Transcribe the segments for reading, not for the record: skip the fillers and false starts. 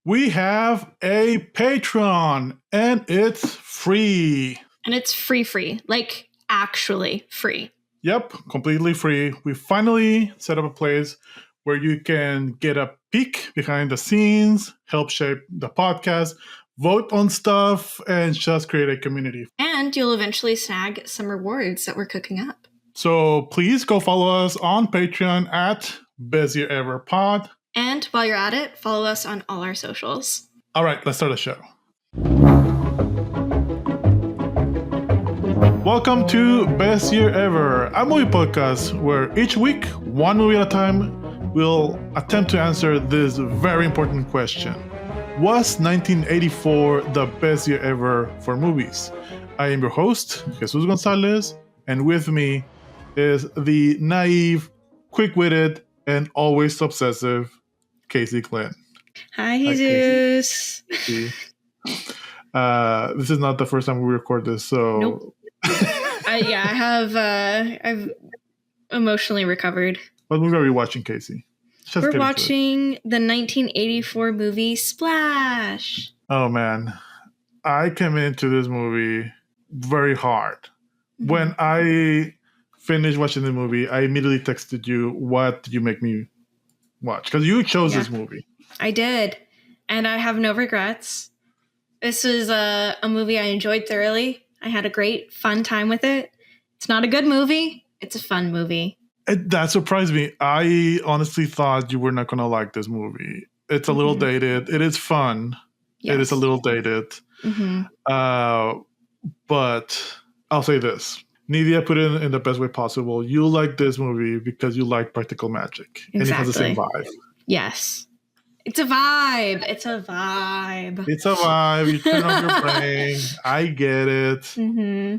We have a Patreon and it's free. And it's free, like actually free. Yep, completely free. We finally set up a place where you can get a peek behind the scenes, help shape the podcast, vote on stuff, and just create a community. And you'll eventually snag some rewards that we're cooking up. So please go follow us on Patreon at Best Year Ever Pod. And while you're at it, follow us on all our socials. All right, let's start the show. Welcome to Best Year Ever, a movie podcast where each week, one movie at a time, we'll attempt to answer this very important question. Was 1984 the best year ever for movies? I am your host, Jesus Gonzalez, and with me is the naive, quick-witted, and always obsessive Casey Glenn. Hi, Jesus. Hi, this is not the first time we record this, so... Nope. I've emotionally recovered. What movie are we watching, Casey? We're watching the 1984 movie Splash. Oh, man. I came into this movie very hard. Mm-hmm. When I finished watching the movie, I immediately texted you, what did you make me watch? Because you chose this movie. I did. And I have no regrets. This is a movie I enjoyed thoroughly. I had a great, fun time with it. It's not a good movie. It's a fun movie. That surprised me. I honestly thought you were not going to like this movie. It's a little dated. It is fun. Yes. It is a little dated. Mm-hmm. But I'll say this. Nidia put it in the best way possible. You like this movie because you like practical magic. Exactly. And it has the same vibe. Yes. It's a vibe. It's a vibe. It's a vibe. You turn off your brain. I get it. Mm-hmm.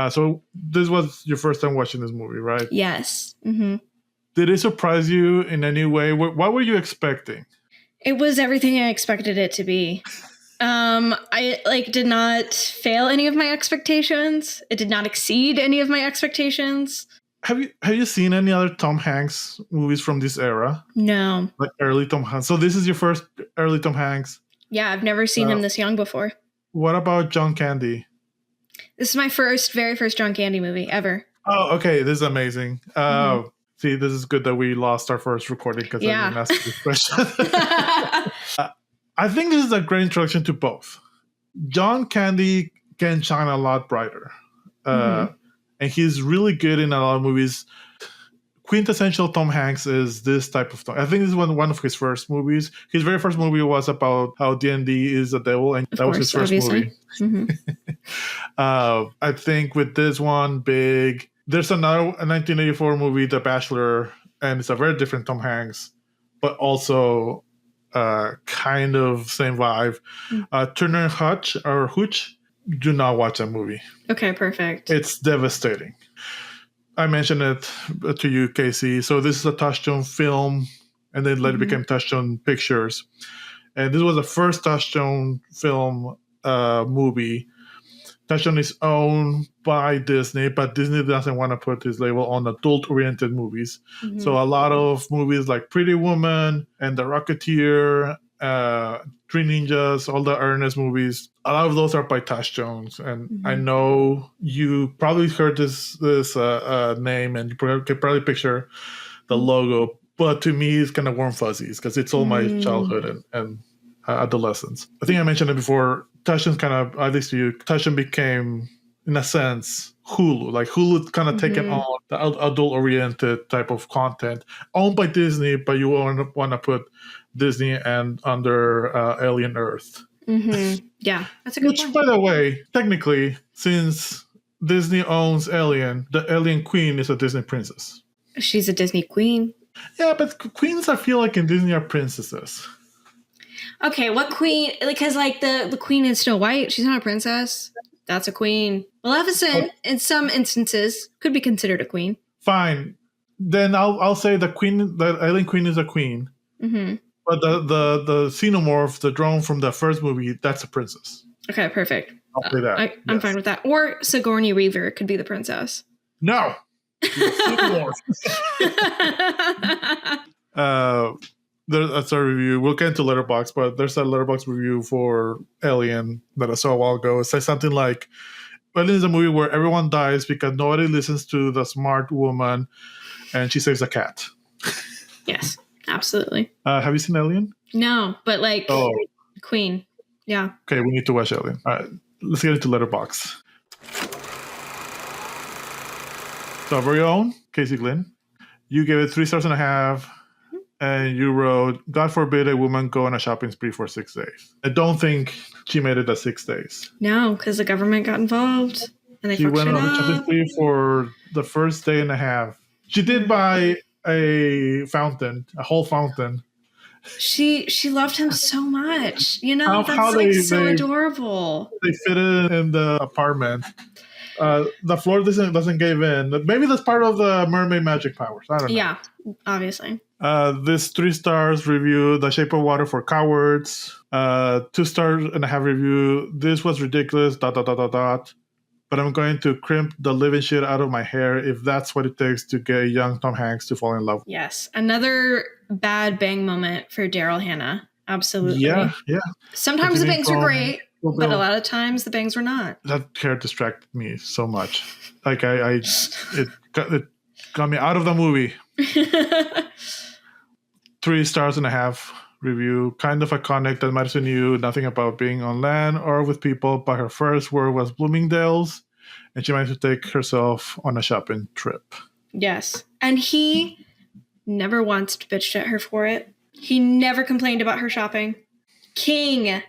So this was your first time watching this movie, right? Yes. Mm-hmm. Did it surprise you in any way? What were you expecting? It was everything I expected it to be. I did not fail any of my expectations. It did not exceed any of my expectations. Have you seen any other Tom Hanks movies from this era? No. Like early Tom Hanks. So this is your first early Tom Hanks? Yeah, I've never seen him this young before. What about John Candy? This is my very first John Candy movie ever. Oh, okay. This is amazing. See, this is good that we lost our first recording because I didn't ask this question. I think this is a great introduction to both. John Candy can shine a lot brighter. And he's really good in a lot of movies. Quintessential Tom Hanks is this type of Tom. I think this is one of his first movies. His very first movie was about how D&D is a devil, and that was his first movie. Mm-hmm. I think with this one, Big, there's another 1984 movie, The Bachelor, and it's a very different Tom Hanks, but also kind of same vibe. Turner and Hooch. Do not watch that movie. Okay, perfect. It's devastating. I mentioned it to you, Casey. So this is a Touchstone film, and then later became Touchstone Pictures. And this was the first Touchstone film movie. Touchstone is owned by Disney, but Disney doesn't want to put his label on adult-oriented movies. Mm-hmm. So a lot of movies like Pretty Woman and The Rocketeer, Three Ninjas, all the Ernest movies, a lot of those are by Touchstones. And I know you probably heard this name, and you can probably picture the logo, but to me it's kind of warm fuzzies because it's all my childhood and adolescence. I think I mentioned it before. Touchstone kind of, at least to you, Touchstone became, in a sense, Hulu. Like Hulu kind of taken on the adult-oriented type of content, owned by Disney, but you want to put Disney and under Alien Earth. Mm-hmm. Yeah, that's a good point. Which, by the way, technically, since Disney owns Alien, the Alien Queen is a Disney princess. She's a Disney queen. Yeah, but queens, I feel like in Disney are princesses. Okay, what queen? Because like the queen in Snow White, she's not a princess. That's a queen. Maleficent, in some instances, could be considered a queen. Fine. Then I'll say the Alien Queen is a queen. Mm-hmm. But the xenomorph, the drone from the first movie, that's a princess. Okay, perfect. I'll say that. I'm fine with that. Or Sigourney Weaver could be the princess. No. That's our review. We'll get into Letterboxd, but there's a Letterboxd review for Alien that I saw a while ago. It says something like, Alien is a movie where everyone dies because nobody listens to the smart woman and she saves a cat. Yes, absolutely. Have you seen Alien? No, but like Queen. Yeah. Okay, we need to watch Alien. All right, let's get into Letterboxd. So, very own, Casey Glynn, you gave it 3 stars and a half, and you wrote, God forbid a woman go on a shopping spree for 6 days. I don't think she made it at 6 days. No, because the government got involved, and they She fucked went shit on a up. shopping spree for the first day and a half. She did buy a fountain, a whole fountain. She loved him so much. You know, How that's so they- adorable. They fit it in the apartment. The floor doesn't give in. Maybe that's part of the mermaid magic powers. I don't know. Yeah, obviously. This 3 stars review, The Shape of Water for cowards. 2 stars and a half review. This was ridiculous. ... But I'm going to crimp the living shit out of my hair if that's what it takes to get young Tom Hanks to fall in love. Yes, another bad bang moment for Daryl Hannah. Absolutely. Yeah. Sometimes the bangs were great, Well, but a lot of times the bangs were not. that hair distracted me so much. Like it got me out of the movie. 3 stars and a half review. Kind of iconic that Madison knew nothing about being on land or with people, but her first word was Bloomingdale's, and she managed to take herself on a shopping trip. Yes. And he never once bitched at her for it. He never complained about her shopping. King.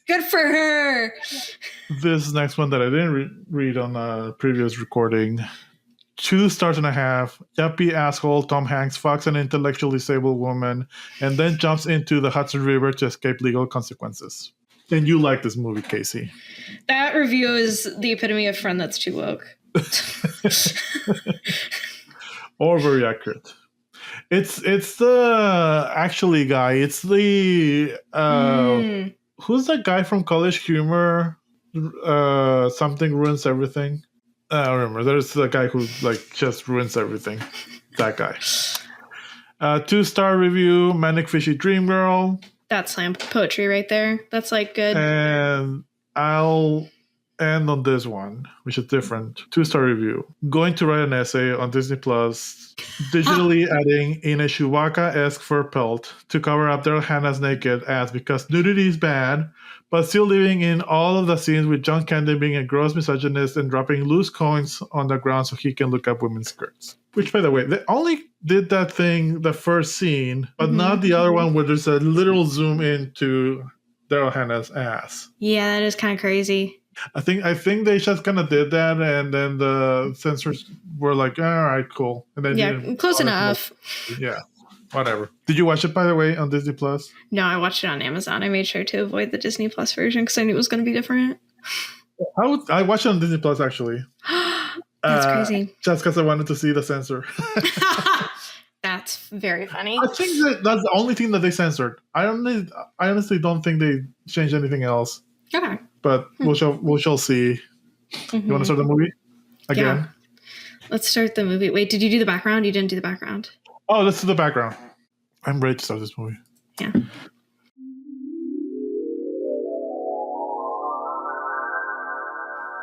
Good for her. This next one that I didn't read on a previous recording. 2 stars and a half. Yuppie asshole Tom Hanks fucks an intellectually disabled woman and then jumps into the Hudson River to escape legal consequences. And you like this movie, Casey. That review is the epitome of friend that's too woke. Or very accurate. It's the actually guy. It's the who's that guy from College Humor? Something ruins everything. I don't remember. There's the guy who like just ruins everything. That guy. 2-star review. Manic Fishy Dream Girl. That's slam poetry right there. That's like good. And I'll end on this one, which is different. 2-star review. Going to write an essay on Disney Plus, digitally adding in a Chewbacca-esque fur pelt to cover up Daryl Hannah's naked ass because nudity is bad, but still leaving in all of the scenes with John Candy being a gross misogynist and dropping loose coins on the ground so he can look up women's skirts. Which, by the way, they only did that thing the first scene, but not the other one where there's a literal zoom into Daryl Hannah's ass. Yeah, that is kind of crazy. I think they just kind of did that, and then the censors were like, "All right, cool." And then Yeah, close enough. Yeah, whatever. Did you watch it, by the way, on Disney Plus? No, I watched it on Amazon. I made sure to avoid the Disney Plus version because I knew it was going to be different. I watched it on Disney Plus actually. That's crazy. Just because I wanted to see the censor. That's very funny. I think that's the only thing that they censored. I honestly don't think they changed anything else. Okay. But we shall see. You want to start the movie again? Yeah. Let's start the movie. Wait, did you do the background? You didn't do the background. Oh, let's do the background. I'm ready to start this movie. Yeah.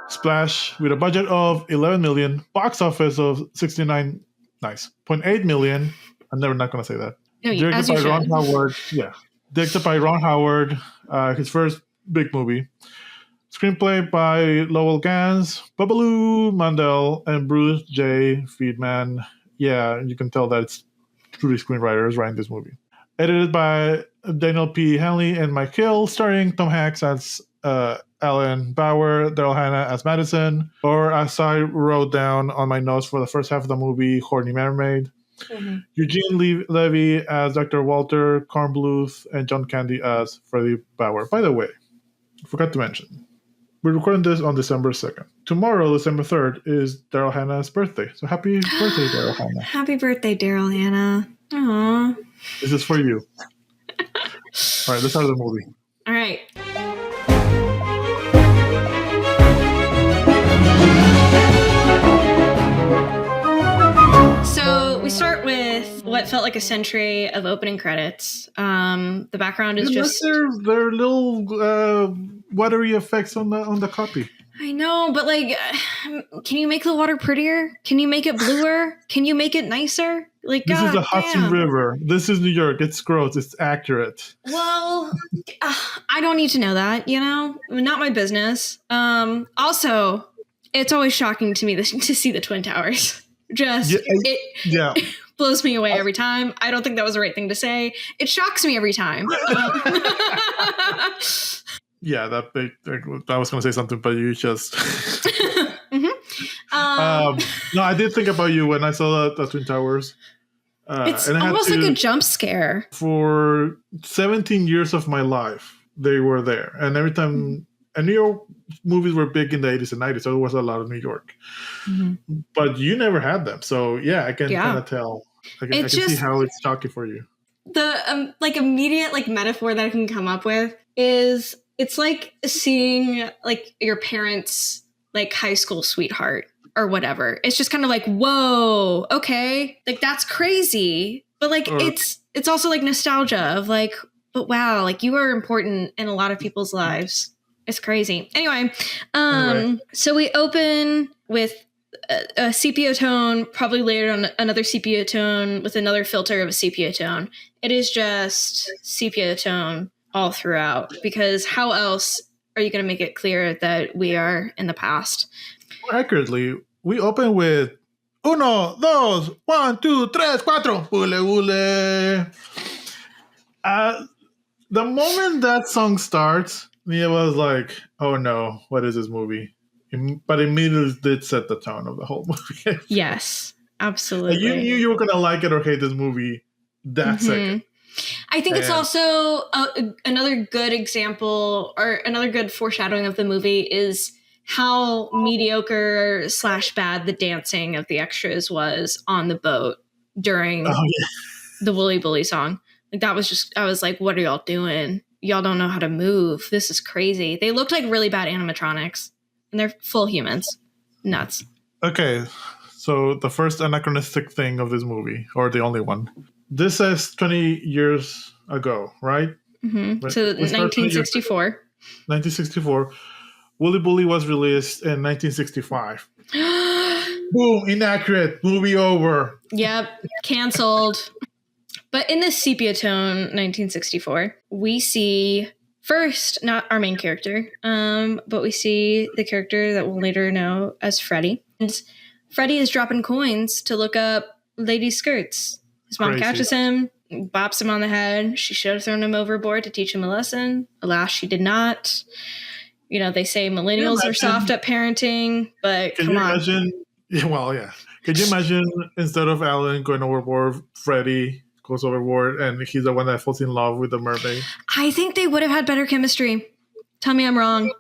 Splash with a budget of 11 million, box office of 69.8 million. I'm never not going to say that. No, Directed by Ron Howard. Yeah. Directed by Ron Howard. His first big movie. Screenplay by Lowell Gans, Babalu Mandel, and Bruce J. Friedman. Yeah, you can tell that it's truly screenwriters writing this movie. Edited by Daniel P. Hanley and Mike Hill, starring Tom Hanks as Alan Bauer, Daryl Hannah as Madison, or as I wrote down on my notes for the first half of the movie, Horny Mermaid. Eugene Levy as Dr. Walter Kornbluth, and John Candy as Freddie Bauer. By the way, I forgot to mention, we're recording this on December 2nd. Tomorrow, December 3rd, is Daryl Hannah's birthday. So happy birthday, Daryl Hannah. Happy birthday, Daryl Hannah. Aww. This is for you. All right, let's start the movie. All right. So we start with what what felt like a century of opening credits. The background is just there are little watery effects on the copy. I know, but like, can you make the water prettier? Can you make it bluer? Can you make it nicer? Like, This is the God Hudson damn. River. This is New York. It's gross. It's accurate. Well, I don't need to know that, not my business. Also, it's always shocking to me to see the Twin Towers. It blows me away every time. I don't think that was the right thing to say. It shocks me every time. Yeah, that big. I was going to say something, but you just. Mm-hmm. No, I did think about you when I saw the Twin Towers. It's and almost like a jump scare. For 17 years of my life, they were there. And every time, and New York movies were big in the 80s and 90s, so there was a lot of New York. Mm-hmm. But you never had them. So, yeah, I can kind of tell. I can see how it's shocking for you. The immediate metaphor that I can come up with is it's like seeing your parents' high school sweetheart or whatever. It's just kind of like, whoa, okay, that's crazy. But it's also nostalgia of but wow, you are important in a lot of people's lives. It's crazy. Anyway, so we open with a sepia tone, probably later on another sepia tone with another filter of a sepia tone. It is just sepia tone all throughout, because how else are you going to make it clear that we are in the past? More accurately, we open with uno, dos, 1, 2, 3, 4, ule, ule. The moment that song starts, Mia was like, oh no, what is this movie? But immediately did set the tone of the whole movie. Yes, absolutely. You knew you were going to like it or hate this movie that second. I think it's also another good example or another good foreshadowing of the movie is how mediocre / bad the dancing of the extras was on the boat during the Wooly Bully song. That was just, I was like, what are y'all doing? Y'all don't know how to move. This is crazy. They looked like really bad animatronics, and they're full humans. Nuts. Okay, so the first anachronistic thing of this movie, or the only one. This says 20 years ago, right? Mm-hmm. So 1964. 1964. Wooly Bully was released in 1965. Boom, inaccurate. Movie over. Yep, canceled. But in this sepia tone 1964, we see first, not our main character, but we see the character that we'll later know as Freddy. And Freddy is dropping coins to look up ladies' skirts. His mom catches him, bops him on the head. She should have thrown him overboard to teach him a lesson. Alas, she did not. They say millennials are soft at parenting, but come on. Could you imagine instead of Alan going overboard, Freddy goes overboard and he's the one that falls in love with the mermaid? I think they would have had better chemistry. Tell me I'm wrong.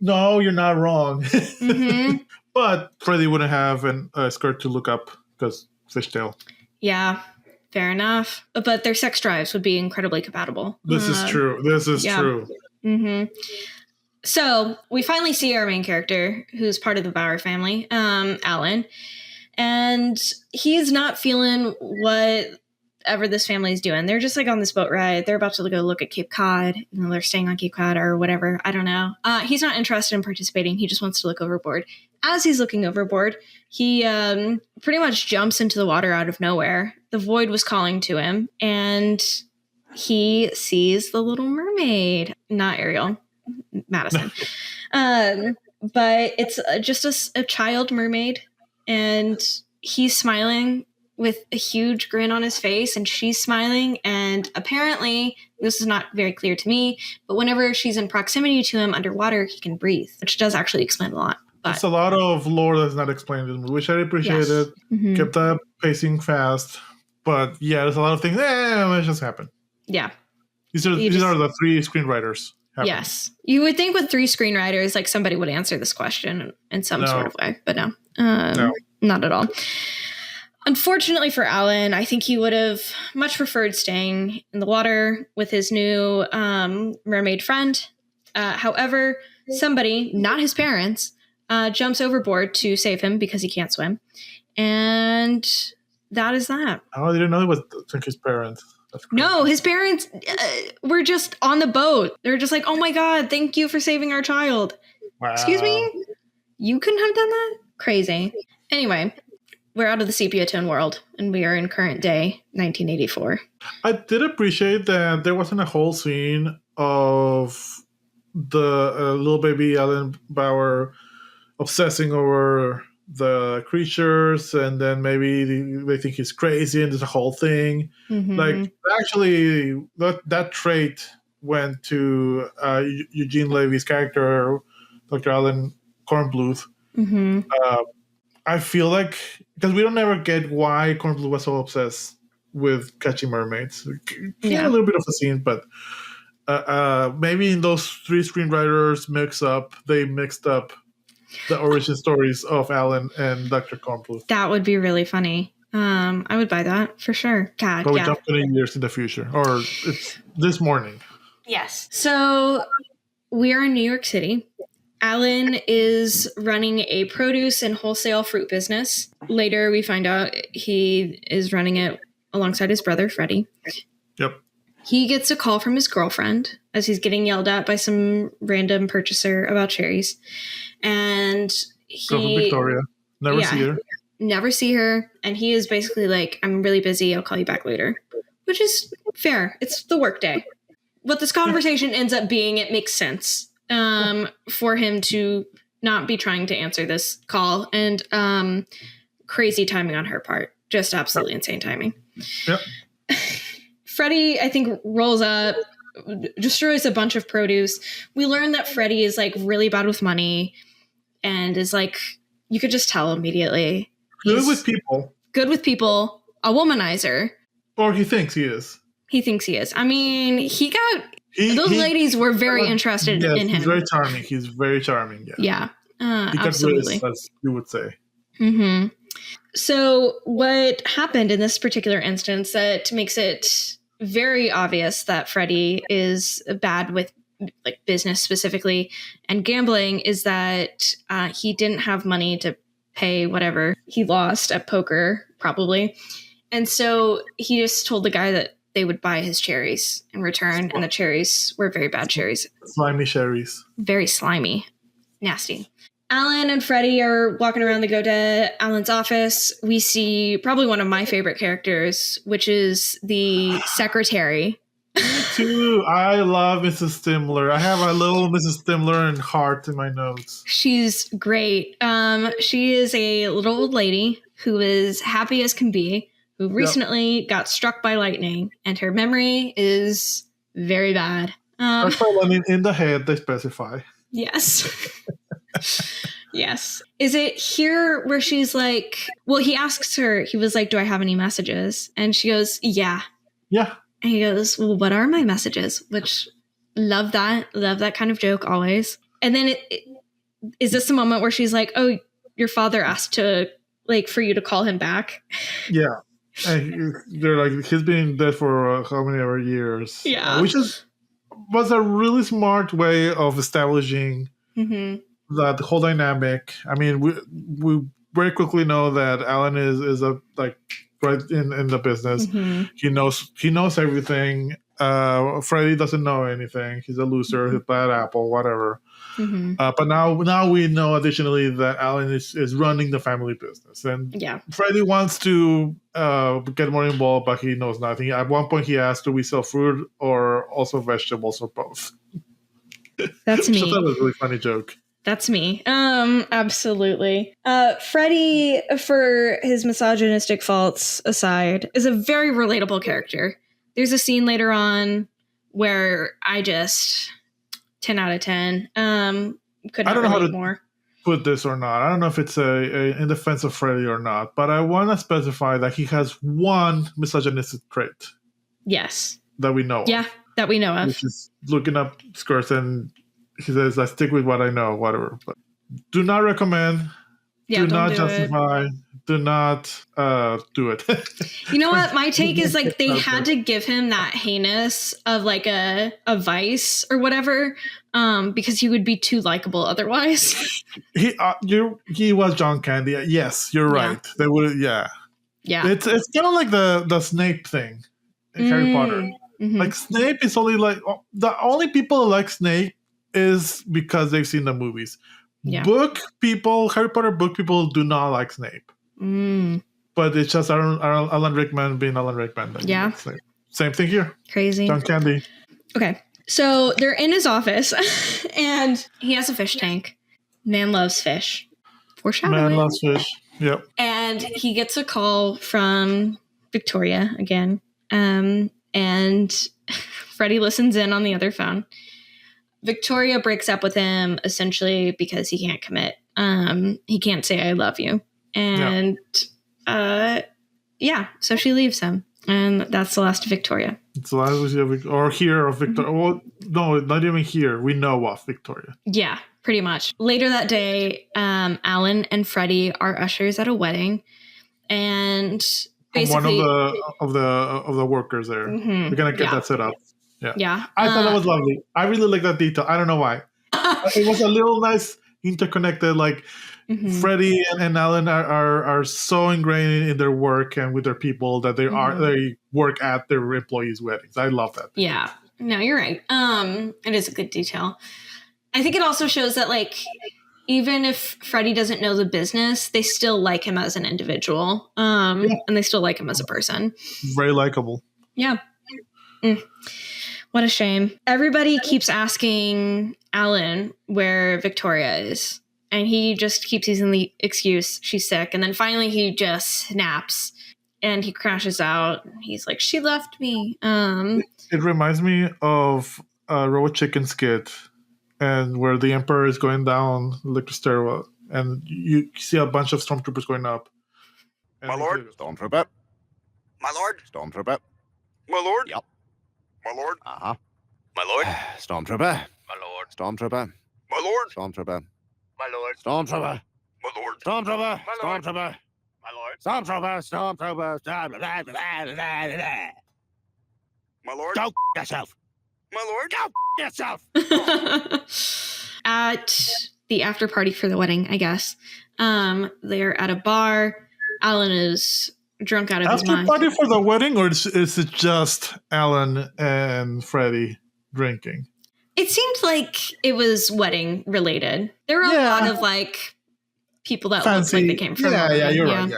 No, you're not wrong. Mm-hmm. But Freddy wouldn't have a skirt to look up because fishtail. Yeah, fair enough. But their sex drives would be incredibly compatible. This is true. True. Mm-hmm. So we finally see our main character, who's part of the Bauer family, Alan. And he's not feeling whatever this family is doing. They're just on this boat ride. They're about to go look at Cape Cod. They're staying on Cape Cod or whatever. I don't know. He's not interested in participating. He just wants to look overboard. As he's looking overboard, he pretty much jumps into the water out of nowhere. The void was calling to him, and he sees the Little Mermaid. Not Ariel. Madison. But it's just a child mermaid, and he's smiling with a huge grin on his face, and she's smiling, and apparently, this is not very clear to me, but whenever she's in proximity to him underwater, he can breathe, which does actually explain a lot. But it's a lot of lore that's not explained in the movie, which I appreciated. Mm-hmm. Kept the pacing fast, but yeah, there's a lot of things. It just happened. Yeah. These are the 3 screenwriters. Yes. You would think with 3 screenwriters, somebody would answer this question in some sort of way, but no. Not at all. Unfortunately for Alan, I think he would have much preferred staying in the water with his new mermaid friend. However, somebody, not his parents, jumps overboard to save him because he can't swim. And that is that. Oh, I didn't know it was his parents. No, his parents were just on the boat. They were just like, oh my God, thank you for saving our child. Wow. Excuse me? You couldn't have done that? Crazy. Anyway, we're out of the sepia tone world, and we are in current day, 1984. I did appreciate that there wasn't a whole scene of the little baby Alan Bauer obsessing over the creatures, and then maybe they think he's crazy, and there's a whole thing. Like, actually, that trait went to Eugene Levy's character, Dr. Alan Kornbluth. I feel like, because we don't ever get why Kornbluth was so obsessed with catching mermaids. Yeah, a little bit of a scene, but maybe in those three screenwriters they mixed up the origin stories of Alan and Dr. Kornbluth. That would be really funny. I would buy that for sure. God, but we jumped 20 years in the future, or it's this morning. Yes. So we are in New York City. Alan is running a produce and wholesale fruit business. Later, we find out he is running it alongside his brother, Freddie. Yep. He gets a call from his girlfriend as he's getting yelled at by some random purchaser about cherries. And Go from Victoria. Never see her. And he is basically like, I'm really busy. I'll call you back later. Which is fair. It's the work day. What this conversation ends up being, it makes sense for him to not be trying to answer this call. And crazy timing on her part. Just absolutely insane timing. Yep. Freddie, I think, rolls up, destroys a bunch of produce. We learn that Freddie is like really bad with money and is like, you could just tell immediately. Good with people. A womanizer. Or he thinks he is. I mean, those ladies were very interested in him. He's very charming. Yeah. Absolutely. As you would say. Mm-hmm. So what happened in this particular instance that makes it very obvious that Freddie is bad with like business specifically and gambling is that he didn't have money to pay whatever he lost at poker, probably. And so he just told the guy that they would buy his cherries in return. And the cherries were very bad cherries. Slimy cherries. Very slimy. Nasty. Alan and Freddie are walking around the go to Alan's office. We see probably one of my favorite characters, which is the secretary. Me too. I love Mrs. Stimler. I have a little Mrs. Stimler and heart in my notes. She's great. She is a little old lady who is happy as can be, who recently got struck by lightning, and her memory is very bad. Struck by lightning in the head, they specify. Yes. Yes. Is it here where she's like, well, he asks her, he was like, do I have any messages? And she goes, yeah. Yeah. And he goes, well, what are my messages? Which, love that kind of joke always. And then is this the moment where she's like, oh, your father asked to, like, for you to call him back? Yeah. And they're like, he's been dead for how many ever years. Yeah. Which was a really smart way of establishing that whole dynamic. I mean, we very quickly know that Alan is a like right in the business. He knows everything. Freddie doesn't know anything. He's a loser. He's a bad apple, whatever. But now we know additionally that Alan is running the family business, and Freddie wants to get more involved, but he knows nothing. At one point, he asked, "Do we sell fruit or also vegetables or both?" That's me. So that was a really funny joke. That's me. Absolutely. Freddie, for his misogynistic faults aside, is a very relatable character. There's a scene later on where I just 10 out of 10. Could not relate more. Put this or not. I don't know if it's a in defense of Freddie or not, but I want to specify that he has one misogynistic trait. Yes. That we know. Yeah, that we know of. Which is looking up skirts, and he says, "I stick with what I know," whatever. But do not recommend. Yeah, do not justify. Do not do it. You know what? My take is like they had to give him that heinous of like a vice or whatever, because he would be too likable otherwise. He was John Candy. Yes, you're right. They would. Yeah. Yeah. It's kind of like the Snape thing in Harry Potter. Mm-hmm. Like Snape is only like the only people who like Snape is because they've seen the movies. Yeah. Harry Potter book people do not like Snape. But it's just Alan Rickman being Alan Rickman. Yeah. Same thing here. Crazy. John Candy. Okay. So they're in his office and he has a fish tank. Man loves fish. Foreshadowing. Man loves fish. Yep. And he gets a call from Victoria again. And Freddie listens in on the other phone. Victoria breaks up with him essentially because he can't commit. He can't say I love you. And so she leaves him. And that's the last of Victoria. It's the last or here of Victoria. Well, no, not even here. We know of Victoria. Yeah, pretty much. Later that day, Alan and Freddie are ushers at a wedding. And basically one of the workers there. We're gonna get that set up. Yeah. I thought that was lovely. I really like that detail. I don't know why. It was a little nice interconnected, like Freddie and Alan are so ingrained in their work and with their people that they work at their employees' weddings. I love that. Yeah. No, you're right. It is a good detail. I think it also shows that, like, even if Freddie doesn't know the business, they still like him as an individual. And they still like him as a person. Very likable. Yeah. What a shame. Everybody keeps asking Alan where Victoria is. And he just keeps using the excuse, she's sick. And then finally he just snaps and he crashes out. He's like, she left me. It reminds me of a Robot Chicken skit, and where the Emperor is going down the stairwell, and you see a bunch of stormtroopers going up. My lord? Stormtrooper. My lord? Stormtrooper. My lord? Yep. My lord? Uh-huh. My lord? Stormtrooper. My lord. Stormtrooper. My lord. Stormtrooper. My lord. Stormtrooper. My lord. Stormtrooper. My lord. Stormtrooper. My lord. Stormtrooper. Stormtrooper. Stormtrooper. My lord. Go yourself. My lord. Go yourself. At the after party for the wedding, I guess. They're at a bar. Alan is drunk out of his mind. After party for the wedding, or is it just Alan and Freddie drinking? It seemed like it was wedding related. There were a lot of like people that looked like they came from. Yeah, you're right.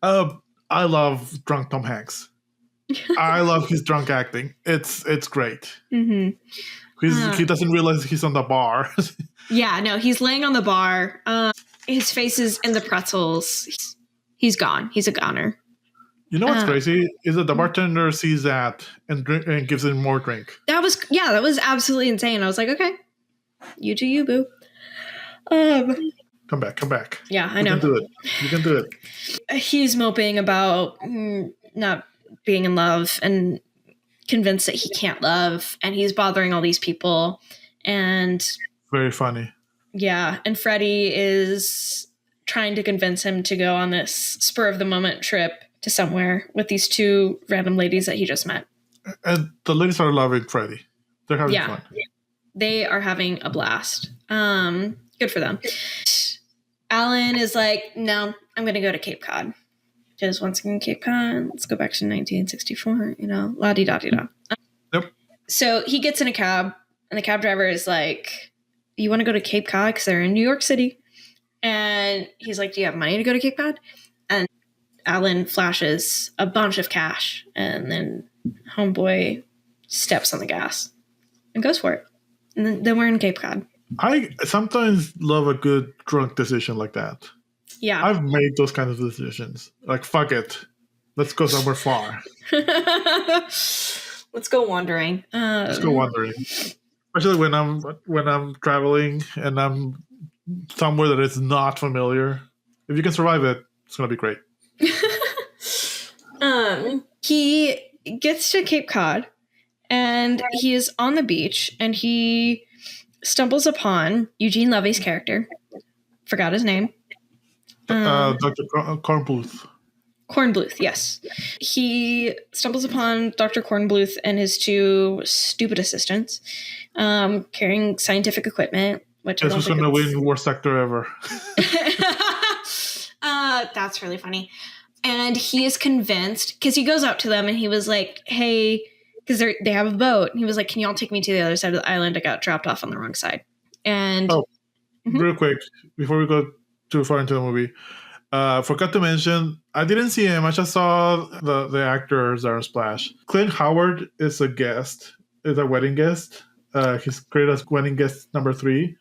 Yeah. I love drunk Tom Hanks. I love his drunk acting. It's great. He doesn't realize he's on the bar. Yeah, no, he's laying on the bar. His face is in the pretzels. He's gone. He's a goner. You know what's crazy is that the bartender sees that and gives him more drink. That was absolutely insane. I was like, okay, you do you, boo. Come back. Yeah, I know. You can do it. He's moping about not being in love and convinced that he can't love, and he's bothering all these people. And very funny. Yeah, and Freddie is trying to convince him to go on this spur of the moment trip to somewhere with these two random ladies that he just met. And the ladies are loving Freddie. They're having fun. They are having a blast. Good for them. Alan is like, no, I'm going to go to Cape Cod. Just once again, Cape Cod. Let's go back to 1964, la-di-da-di-da. Yep. So he gets in a cab, and the cab driver is like, you want to go to Cape Cod? Because they're in New York City. And he's like, do you have money to go to Cape Cod? And Alan flashes a bunch of cash, and then homeboy steps on the gas and goes for it. And then we're in Cape Cod. I sometimes love a good drunk decision like that. Yeah. I've made those kinds of decisions. Like, fuck it. Let's go somewhere far. Let's go wandering. Especially when I'm traveling and I'm somewhere that is not familiar. If you can survive it, it's going to be great. He gets to Cape Cod and he is on the beach and he stumbles upon Eugene Levy's character. Forgot his name. Dr. Kornbluth. Kornbluth, yes. He stumbles upon Dr. Kornbluth and his two stupid assistants carrying scientific equipment. Which This was going to win worst actor ever. That's really funny. And he is convinced, because he goes out to them and he was like, hey, because they have a boat. And he was like, can you all take me to the other side of the island? I got dropped off on the wrong side. And real quick, before we go too far into the movie, forgot to mention, I didn't see him. I just saw the actors that are Splash. Clint Howard is a wedding guest. He's created as wedding guest number 3.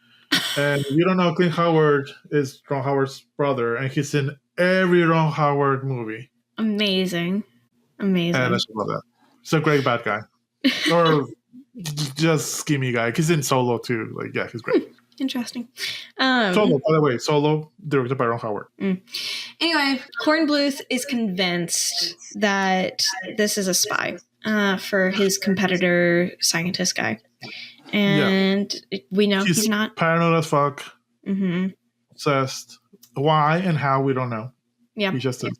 And you don't know, Clint Howard is Ron Howard's brother, and he's in every Ron Howard movie. Amazing. And I just love that. He's a great bad guy. Or just schemy guy. He's in Solo too. Like, yeah, he's great. Interesting. Solo, by the way, Solo, directed by Ron Howard. Anyway, Kornbluth is convinced that this is a spy for his competitor scientist guy. And we know he's not. Paranoid as fuck. Obsessed. Why and how, we don't know. Yeah. He just is.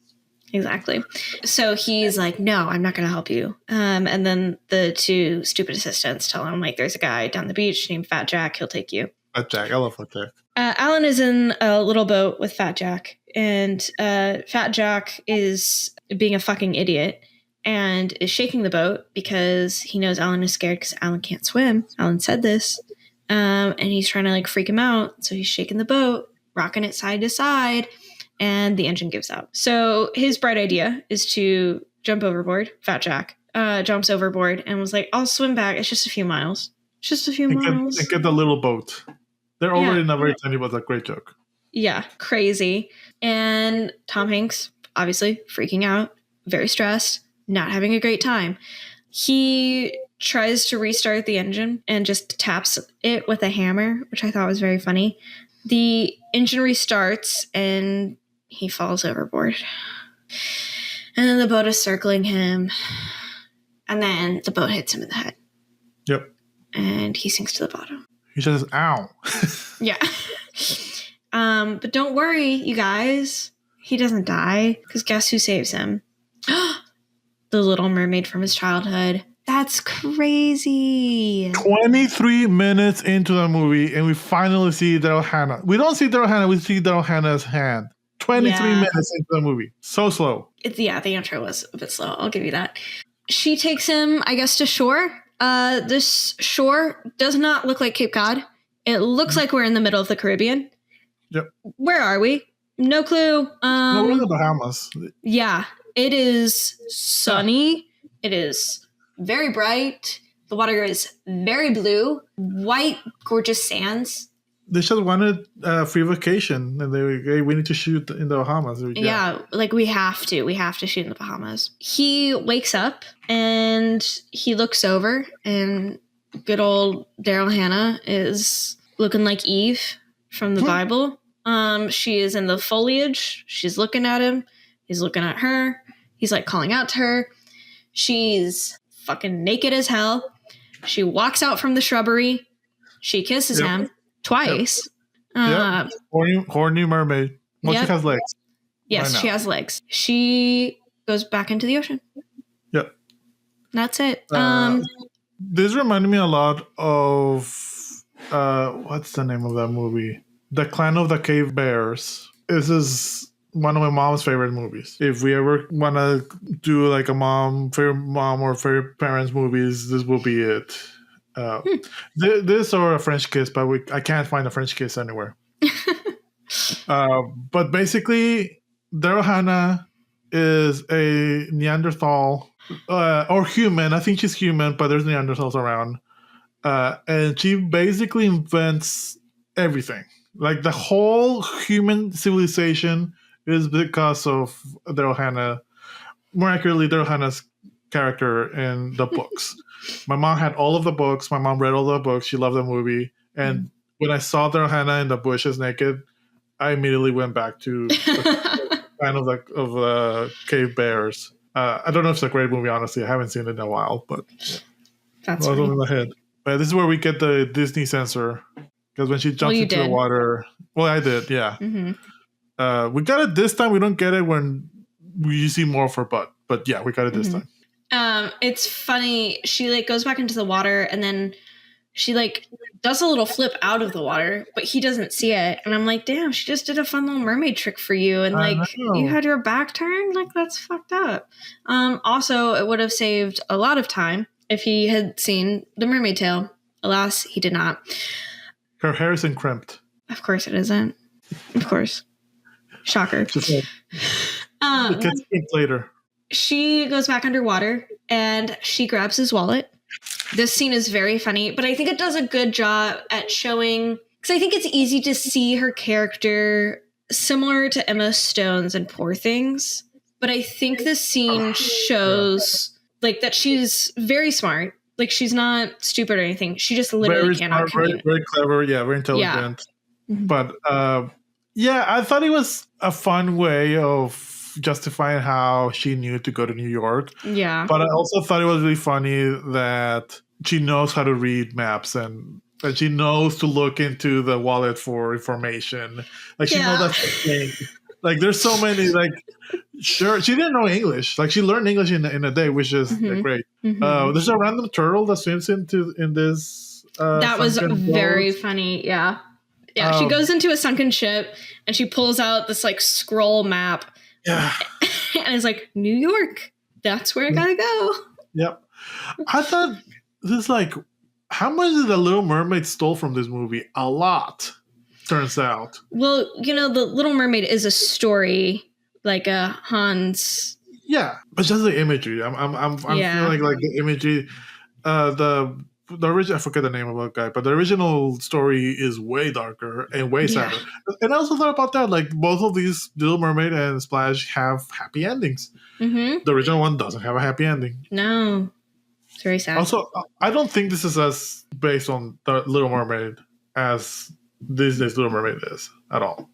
Exactly. So he's like, no, I'm not going to help you. And then the 2 stupid assistants tell him, like, there's a guy down the beach named Fat Jack. He'll take you. Fat Jack. I love Fat Jack. Alan is in a little boat with Fat Jack. And Fat Jack is being a fucking idiot and is shaking the boat because he knows Alan is scared because Alan can't swim. Alan said this. And he's trying to, like, freak him out. So he's shaking the boat, rocking it side to side. And the engine gives out. So his bright idea is to jump overboard. Fat Jack jumps overboard and was like, I'll swim back. It's just a few miles. Just a few miles. And get the little boat. They're already in a very tiny boat. That's a great joke. Yeah, crazy. And Tom Hanks, obviously, freaking out, very stressed, not having a great time. He tries to restart the engine and just taps it with a hammer, which I thought was very funny. The engine restarts and he falls overboard. And then the boat is circling him. And then the boat hits him in the head. Yep. And he sinks to the bottom. He says, ow. Yeah. But don't worry, you guys. He doesn't die. Because guess who saves him? The little mermaid from his childhood. That's crazy. 23 minutes into the movie, and we finally see Daryl Hannah. We don't see Daryl Hannah, we see Daryl Hannah's hand. 23 minutes into the movie. So slow. The intro was a bit slow. I'll give you that. She takes him, I guess, to shore. This shore does not look like Cape Cod. It looks like we're in the middle of the Caribbean. Yep. Where are we? No clue. No, we're in the Bahamas. Yeah. It is sunny. It is very bright. The water is very blue. White, gorgeous sands. They just wanted a free vacation, and they were, hey, we need to shoot in the Bahamas. Yeah, like we have to. We have to shoot in the Bahamas. He wakes up, and he looks over, and good old Daryl Hannah is looking like Eve from the Bible. She is in the foliage. She's looking at him. He's looking at her. He's, like, calling out to her. She's fucking naked as hell. She walks out from the shrubbery. She kisses him twice. Yep. Horny mermaid. Well, she has legs. Yes, she has legs. She goes back into the ocean. Yep. That's it. This reminded me a lot of what's the name of that movie? The Clan of the Cave Bears. This is one of my mom's favorite movies. If we ever want to do like a favorite mom or favorite parents movies, this will be it. This or a French Kiss, but I can't find a French Kiss anywhere. But basically, Daryl Hannah is a Neanderthal or human. I think she's human, but there's Neanderthals around. And she basically invents everything. Like the whole human civilization is because of Daryl Hannah. More accurately, Daryl Hannah's character in the books. My mom had all of the books. My mom read all the books. She loved the movie. And when I saw Daryl Hannah in the bushes naked, I immediately went back to the kind of like of Cave Bears. I don't know if it's a great movie, honestly. I haven't seen it in a while, but that's right. In the head. But this is where we get the Disney censor. Because when she jumps into the water, I did, yeah. Mm-hmm. We got it this time. We don't get it when we see more for butt, but yeah, we got it this time. It's funny. She like goes back into the water, and then she like does a little flip out of the water, but he doesn't see it. And I'm like, damn, she just did a fun little mermaid trick for you. And like, you had your back turned? Like, that's fucked up. Also, it would have saved a lot of time if he had seen the mermaid tail. Alas, he did not. Her hair isn't crimped. Of course it isn't. Of course. Shocker. It gets crimped later. She goes back underwater and she grabs his wallet. This scene is very funny, but I think it does a good job at showing, because I think it's easy to see her character similar to Emma Stone's in Poor Things. But I think this scene shows like that she's very smart. Like she's not stupid or anything. She just literally cannot communicate. Very clever. Yeah, very intelligent. Yeah. But I thought it was a fun way of justifying how she knew to go to New York. Yeah. But I also thought it was really funny that she knows how to read maps and that she knows to look into the wallet for information. Like she knows that's the thing. Like there's so many, like, sure, she didn't know English. Like she learned English in a day, which is great. There's a random turtle that swims in this. That was very funny. Yeah. Yeah. She goes into a sunken ship and she pulls out this like scroll map. Yeah. And it's like, New York, that's where I gotta go. Yep. I thought this, like, how much did The Little Mermaid stole from this movie? A lot, turns out. Well, The Little Mermaid is a story, like a Hans. Yeah, but just the imagery. I'm feeling like the imagery, the original, I forget the name of the guy, but the original story is way darker and way sadder. And I also thought about that, like both of these, Little Mermaid and Splash, have happy endings. The original one doesn't have a happy ending. No, it's very sad. Also, I don't think this is as based on the Little Mermaid as Disney's Little Mermaid is at all.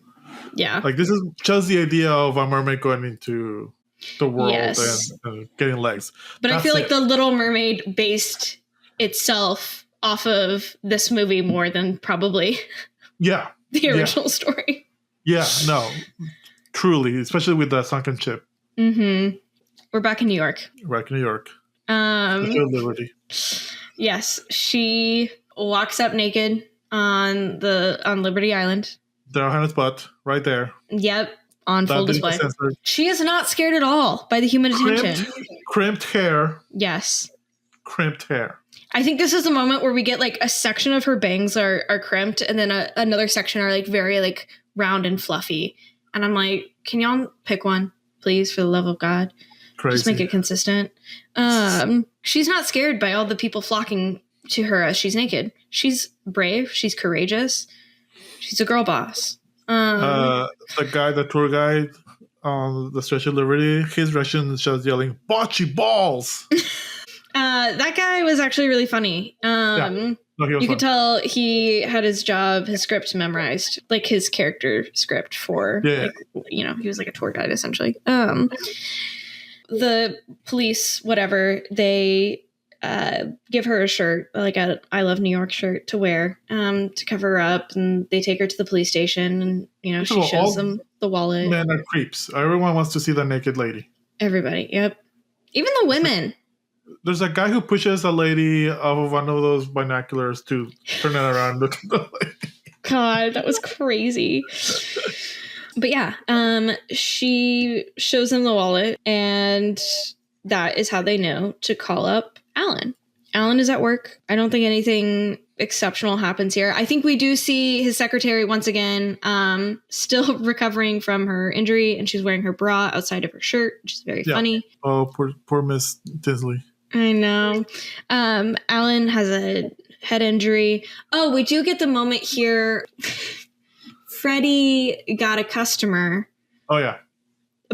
Yeah, like this is just the idea of a mermaid going into the world and getting legs. But that's I feel like the Little Mermaid based itself off of this movie more than probably the original story. Yeah, no, truly, especially with the sunken ship. We're back in New York. Liberty. Yes, she walks up naked on Liberty Island. There on his butt, right there. Yep, on full display. She is not scared at all by the human attention. Crimped hair. Yes. Crimped hair. I think this is the moment where we get like a section of her bangs are crimped and then another section are like very like round and fluffy. And I'm like, can y'all pick one, please, for the love of God? Crazy. Just make it consistent. She's not scared by all the people flocking to her as she's naked. She's brave. She's courageous. She's a girl boss. The tour guide on the Statue of Liberty, his reaction is just yelling, "Bocce balls!" That guy was actually really funny. You could tell he had his script memorized, like his character script for, he was like a tour guide essentially. The police, whatever, they give her a shirt, like a I Love New York shirt to wear, to cover her up, and they take her to the police station, and she shows them the wallet. Men are creeps. Everyone wants to see the naked lady. Everybody, yep. Even the women. There's a guy who pushes a lady off of one of those binoculars to turn it around and look at the lady. God, that was crazy. But yeah, she shows them the wallet, and that is how they know to call up Alan. Alan is at work. I don't think anything exceptional happens here. I think we do see his secretary once again, still recovering from her injury, and she's wearing her bra outside of her shirt, which is very funny. Oh, poor Miss Tinsley. I know. Alan has a head injury. Oh, we do get the moment here. Freddie got a customer. Oh, yeah.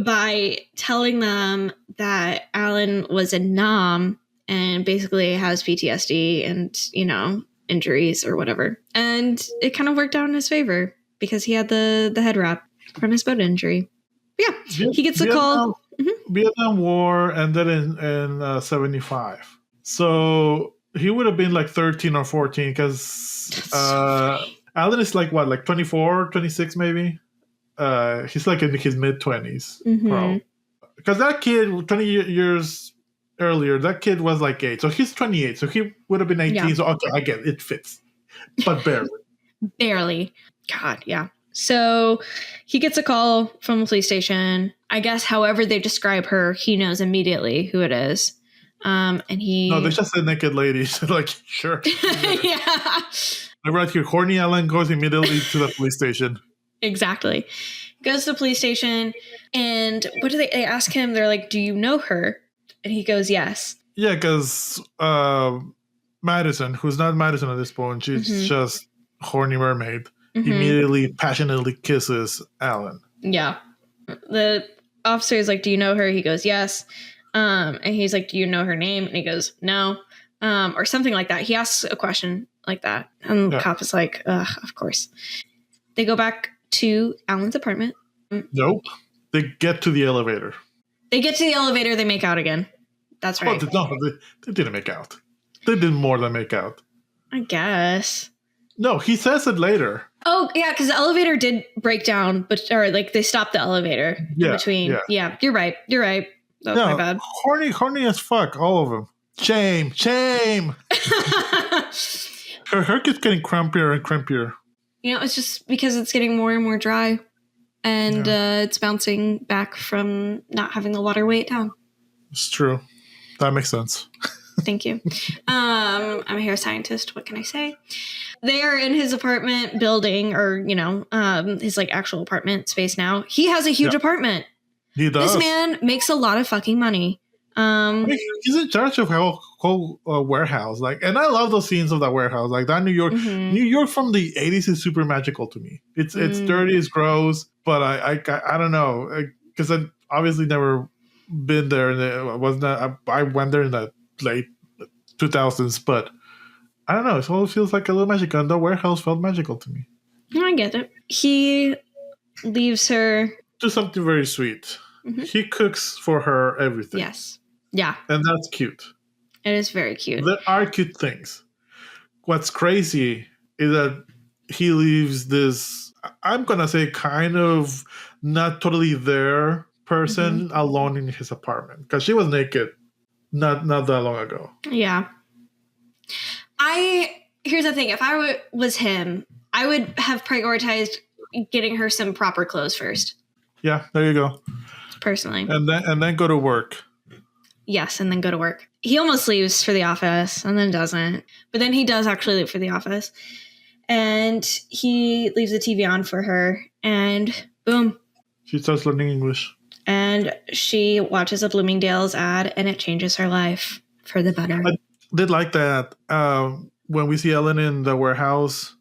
By telling them that Alan was a nom and basically has PTSD and, injuries or whatever. And it kind of worked out in his favor because he had the head wrap from his boat injury. But yeah, he gets a call. Vietnam War ended in 75. So he would have been like 13 or 14 because Alan is like, what, like 24, 26 maybe? He's like in his mid-20s. Because that kid, 20 years earlier, that kid was like 8. So he's 28. So he would have been 18. Yeah. So okay, I get it. It fits. But barely. Barely. God, yeah. So he gets a call from the police station. I guess however they describe her, he knows immediately who it is. And he... No, they just said naked lady. Like, sure. Yeah. I right here. Horny Alan goes immediately to the police station. Exactly. Goes to the police station, and what do they ask him? They're like, do you know her? And he goes, yes. Yeah, because Madison, who's not Madison at this point, she's just horny mermaid, immediately passionately kisses Alan. Yeah. The officer is like, do you know her? He goes, yes. And he's like, do you know her name? And he goes, no. Or something like that. He asks a question like that. And the cop is like, of course. They go back to Alan's apartment. Nope. They get to the elevator. They get to the elevator. They make out again. That's right. No, they didn't make out. They did more than make out. I guess. No, he says it later. Oh, yeah, because the elevator did break down, or like they stopped the elevator in between. Yeah, you're right. That was my bad. Horny as fuck, all of them. Shame. Her hair keeps getting crumpier and crumpier. You know, it's just because it's getting more and more dry. And it's bouncing back from not having the water weigh it down. It's true. That makes sense. Thank you. I'm a hair scientist. What can I say? They are in his apartment building, or, his like actual apartment space now. He has a huge apartment. He does. This man makes a lot of fucking money. He's in charge of whole warehouse. Like, and I love those scenes of that warehouse. Like that New York from the 80s is super magical to me. It's dirty, it's gross, but I don't know, because I've obviously never been there, and I went there in the late 2000s, but I don't know. It always feels like a little magical, and the warehouse felt magical to me. I get it. He leaves her. Do something very sweet. He cooks for her everything. Yes. Yeah. And that's cute. It is very cute. There are cute things. What's crazy is that he leaves this, I'm going to say, kind of not totally there person alone in his apartment. Because she was naked not that long ago. Yeah. Here's the thing. If I was him, I would have prioritized getting her some proper clothes first. Yeah, there you go. Personally. And then go to work. Yes, and then go to work. He almost leaves for the office and then doesn't. But then he does actually leave for the office. And he leaves the TV on for her. And boom. She starts learning English. And she watches a Bloomingdale's ad, and it changes her life for the better. I did like that. When we see Ellen in the warehouse,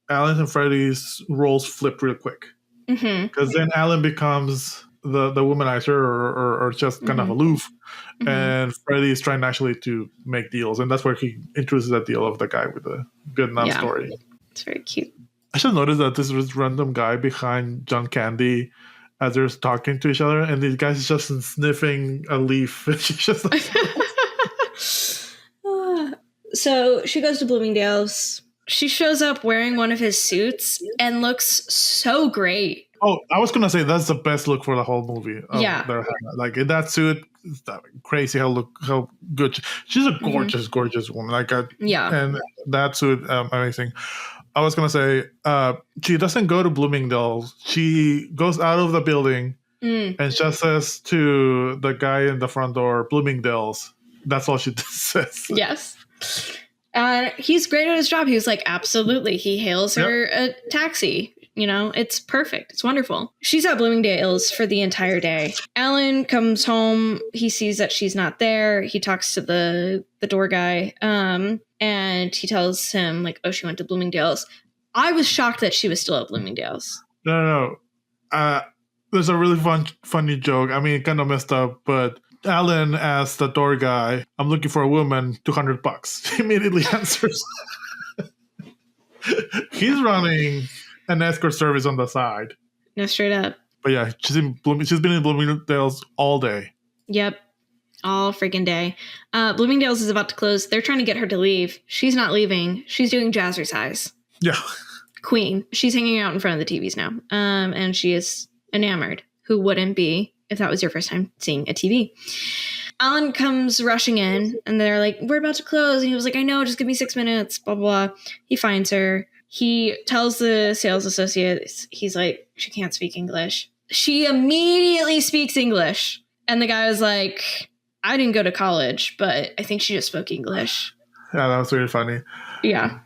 Alan and Freddy's roles flip real quick. Because then Alan becomes the womanizer or just kind of aloof. And Freddy is trying actually to make deals. And that's where he introduces that deal of the guy with the Vietnam story. It's very cute. I just noticed that this was random guy behind John Candy as they're talking to each other. And these guys is just sniffing a leaf. She's just like... So she goes to Bloomingdale's. She shows up wearing one of his suits and looks so great. Oh, I was going to say that's the best look for the whole movie. Like in that suit, it's crazy how good. She's a gorgeous, gorgeous woman. And that suit, amazing. I was going to say, she doesn't go to Bloomingdale's. She goes out of the building and just says to the guy in the front door, Bloomingdale's. That's all she says. Yes. He's great at his job. He was like, absolutely. He hails her a taxi. It's perfect. It's wonderful. She's at Bloomingdale's for the entire day. Alan comes home. He sees that she's not there. He talks to the door guy. And he tells him, like, oh, she went to Bloomingdale's. I was shocked that she was still at Bloomingdale's. No. There's a really funny joke. I mean, it kind of messed up, but Alan asks the door guy, I'm looking for a woman, $200. He immediately answers. He's running an escort service on the side. No, straight up. But yeah, she's been in Bloomingdale's all day. Yep. All freaking day. Bloomingdale's is about to close. They're trying to get her to leave. She's not leaving. She's doing jazzercise. Yeah. Queen. She's hanging out in front of the TVs now. And she is enamored. Who wouldn't be if that was your first time seeing a TV? Alan comes rushing in and they're like, we're about to close. And he was like, I know, just give me 6 minutes, blah, blah, blah. He finds her. He tells the sales associate, he's like, she can't speak English. She immediately speaks English. And the guy was like, I didn't go to college, but I think she just spoke English. Yeah, that was really funny. Yeah.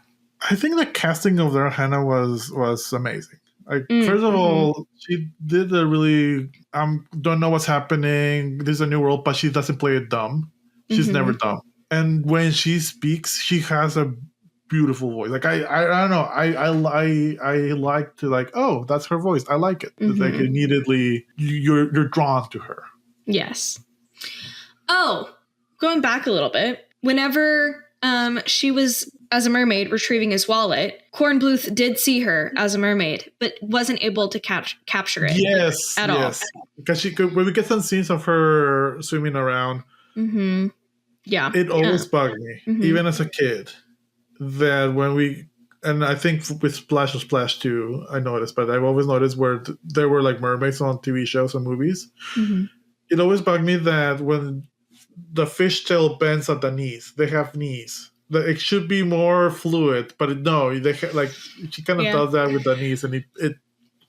I think the casting of their Hannah was amazing. Like, first of all, she did a really don't know what's happening. This is a new world, but she doesn't play it dumb. She's never dumb. And when she speaks, she has a beautiful voice. Like I don't know. I like to like, oh, that's her voice. I like it. It's like immediately you're drawn to her. Yes. Oh, going back a little bit. Whenever she was as a mermaid retrieving his wallet, Kornbluth did see her as a mermaid, but wasn't able to capture it. At all. Because when we get some scenes of her swimming around, yeah, it always bugged me, even as a kid, that when we, and I think with Splash or Splash 2, I noticed, but I've always noticed where there were like mermaids on TV shows and movies. It always bugged me that when the fishtail bends at the knees, they have knees. It should be more fluid, but no, they like she kind of does that with the knees, and it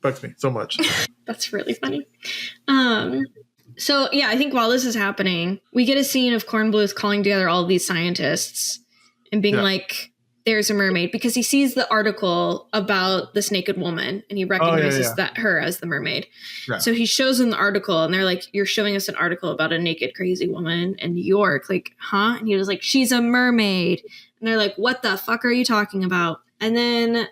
bugs me so much. That's really funny. So yeah, I think while this is happening, we get a scene of Kornbluth calling together all of these scientists and being like, "There's a mermaid," because he sees the article about this naked woman and he recognizes that her as the mermaid. Yeah. So he shows them the article and they're like, "You're showing us an article about a naked crazy woman in New York." Like, huh? And he was like, "She's a mermaid." And they're like, "What the fuck are you talking about?" And then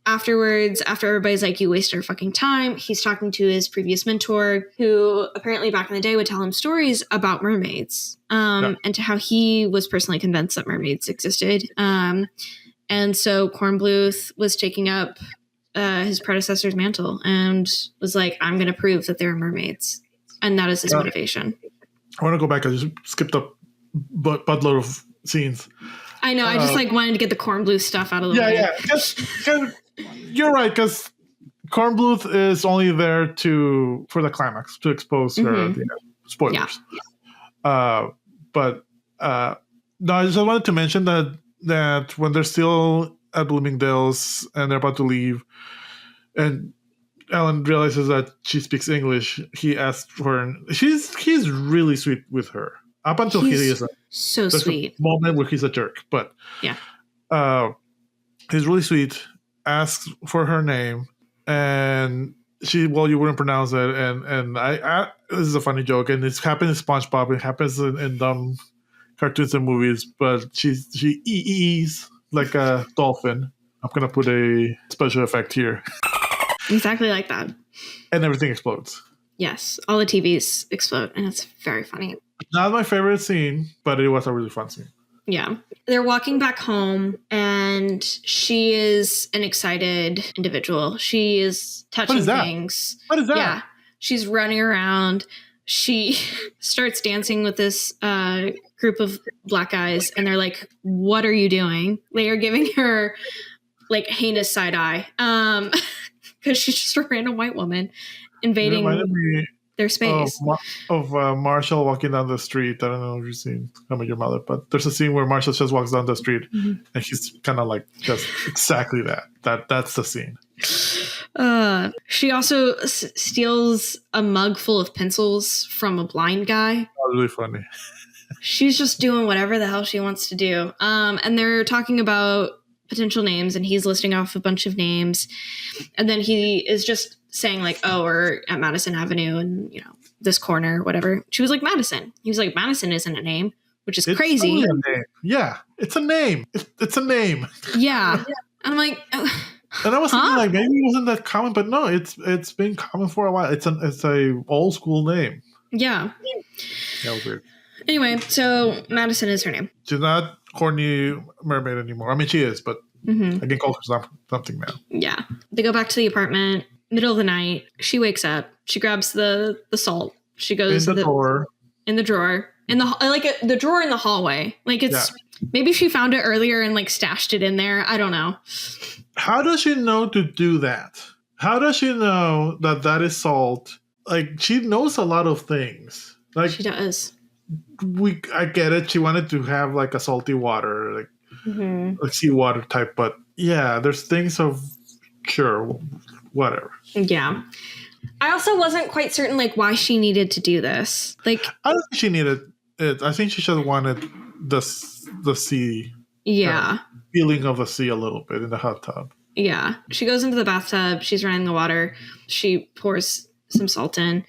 afterwards, after everybody's like, "You wasted our fucking time," he's talking to his previous mentor, who apparently back in the day would tell him stories about mermaids, and to how he was personally convinced that mermaids existed. And so Kornbluth was taking up his predecessor's mantle and was like, "I'm going to prove that there are mermaids." And that is his motivation. I want to go back. I just skipped a buttload of scenes. I know. I just wanted to get the Kornbluth stuff out of the way. Yeah, because you're right, because Kornbluth is only there for the climax, to expose her at the end. Spoilers. Yeah. But no, I just wanted to mention that when they're still at Bloomingdale's and they're about to leave, and Alan realizes that she speaks English, he asks for her. He's really sweet with her. Up until he is so sweet. A moment where he's a jerk, but he's really sweet. Asks for her name, and she, well, you wouldn't pronounce it, and I this is a funny joke, and it's happened in SpongeBob, it happens in dumb cartoons and movies, but she ees like a dolphin. I'm gonna put a special effect here. Exactly like that. And everything explodes. Yes, all the TVs explode, and it's very funny. Not my favorite scene, but it was a really fun scene. Yeah. They're walking back home, and she is an excited individual. She is touching things. What is that? Yeah. She's running around. She starts dancing with this group of black guys, and they're like, "What are you doing?" They are giving her like heinous side eye because she's just a random white woman invading their space. Of Marshall walking down the street. I don't know if you've seen How I Met Your Mother, but there's a scene where Marshall just walks down the street and he's kind of like just exactly that. That's the scene. She also steals a mug full of pencils from a blind guy. That was really funny. She's just doing whatever the hell she wants to do. And they're talking about potential names, and he's listing off a bunch of names. And then he is just saying like, "Oh, we're at Madison Avenue and, you know, this corner, whatever." She was like, "Madison." He was like, "Madison isn't a name," which is crazy. A name. Yeah, it's a name. It's a name. Yeah. And I'm like, and I was thinking like maybe it wasn't that common, but no, it's been common for a while. It's a old school name. Yeah. That was weird. Anyway, so Madison is her name. She's not horny mermaid anymore. I mean, she is, but I can call her something now. Yeah. They go back to the apartment, middle of the night. She wakes up. She grabs the salt. She goes in the drawer. In the drawer. The drawer in the hallway. Like it's maybe she found it earlier and like stashed it in there. I don't know. How does she know to do that? How does she know that is salt? Like, she knows a lot of things. Like, she does. I get it. She wanted to have like a salty water, like seawater type, but yeah, there's things of sure, whatever. Yeah. I also wasn't quite certain like why she needed to do this. Like, I don't think she needed it. I think she just wanted the sea. Yeah. Feeling of the sea a little bit in the hot tub. Yeah. She goes into the bathtub. She's running the water. She pours some salt in.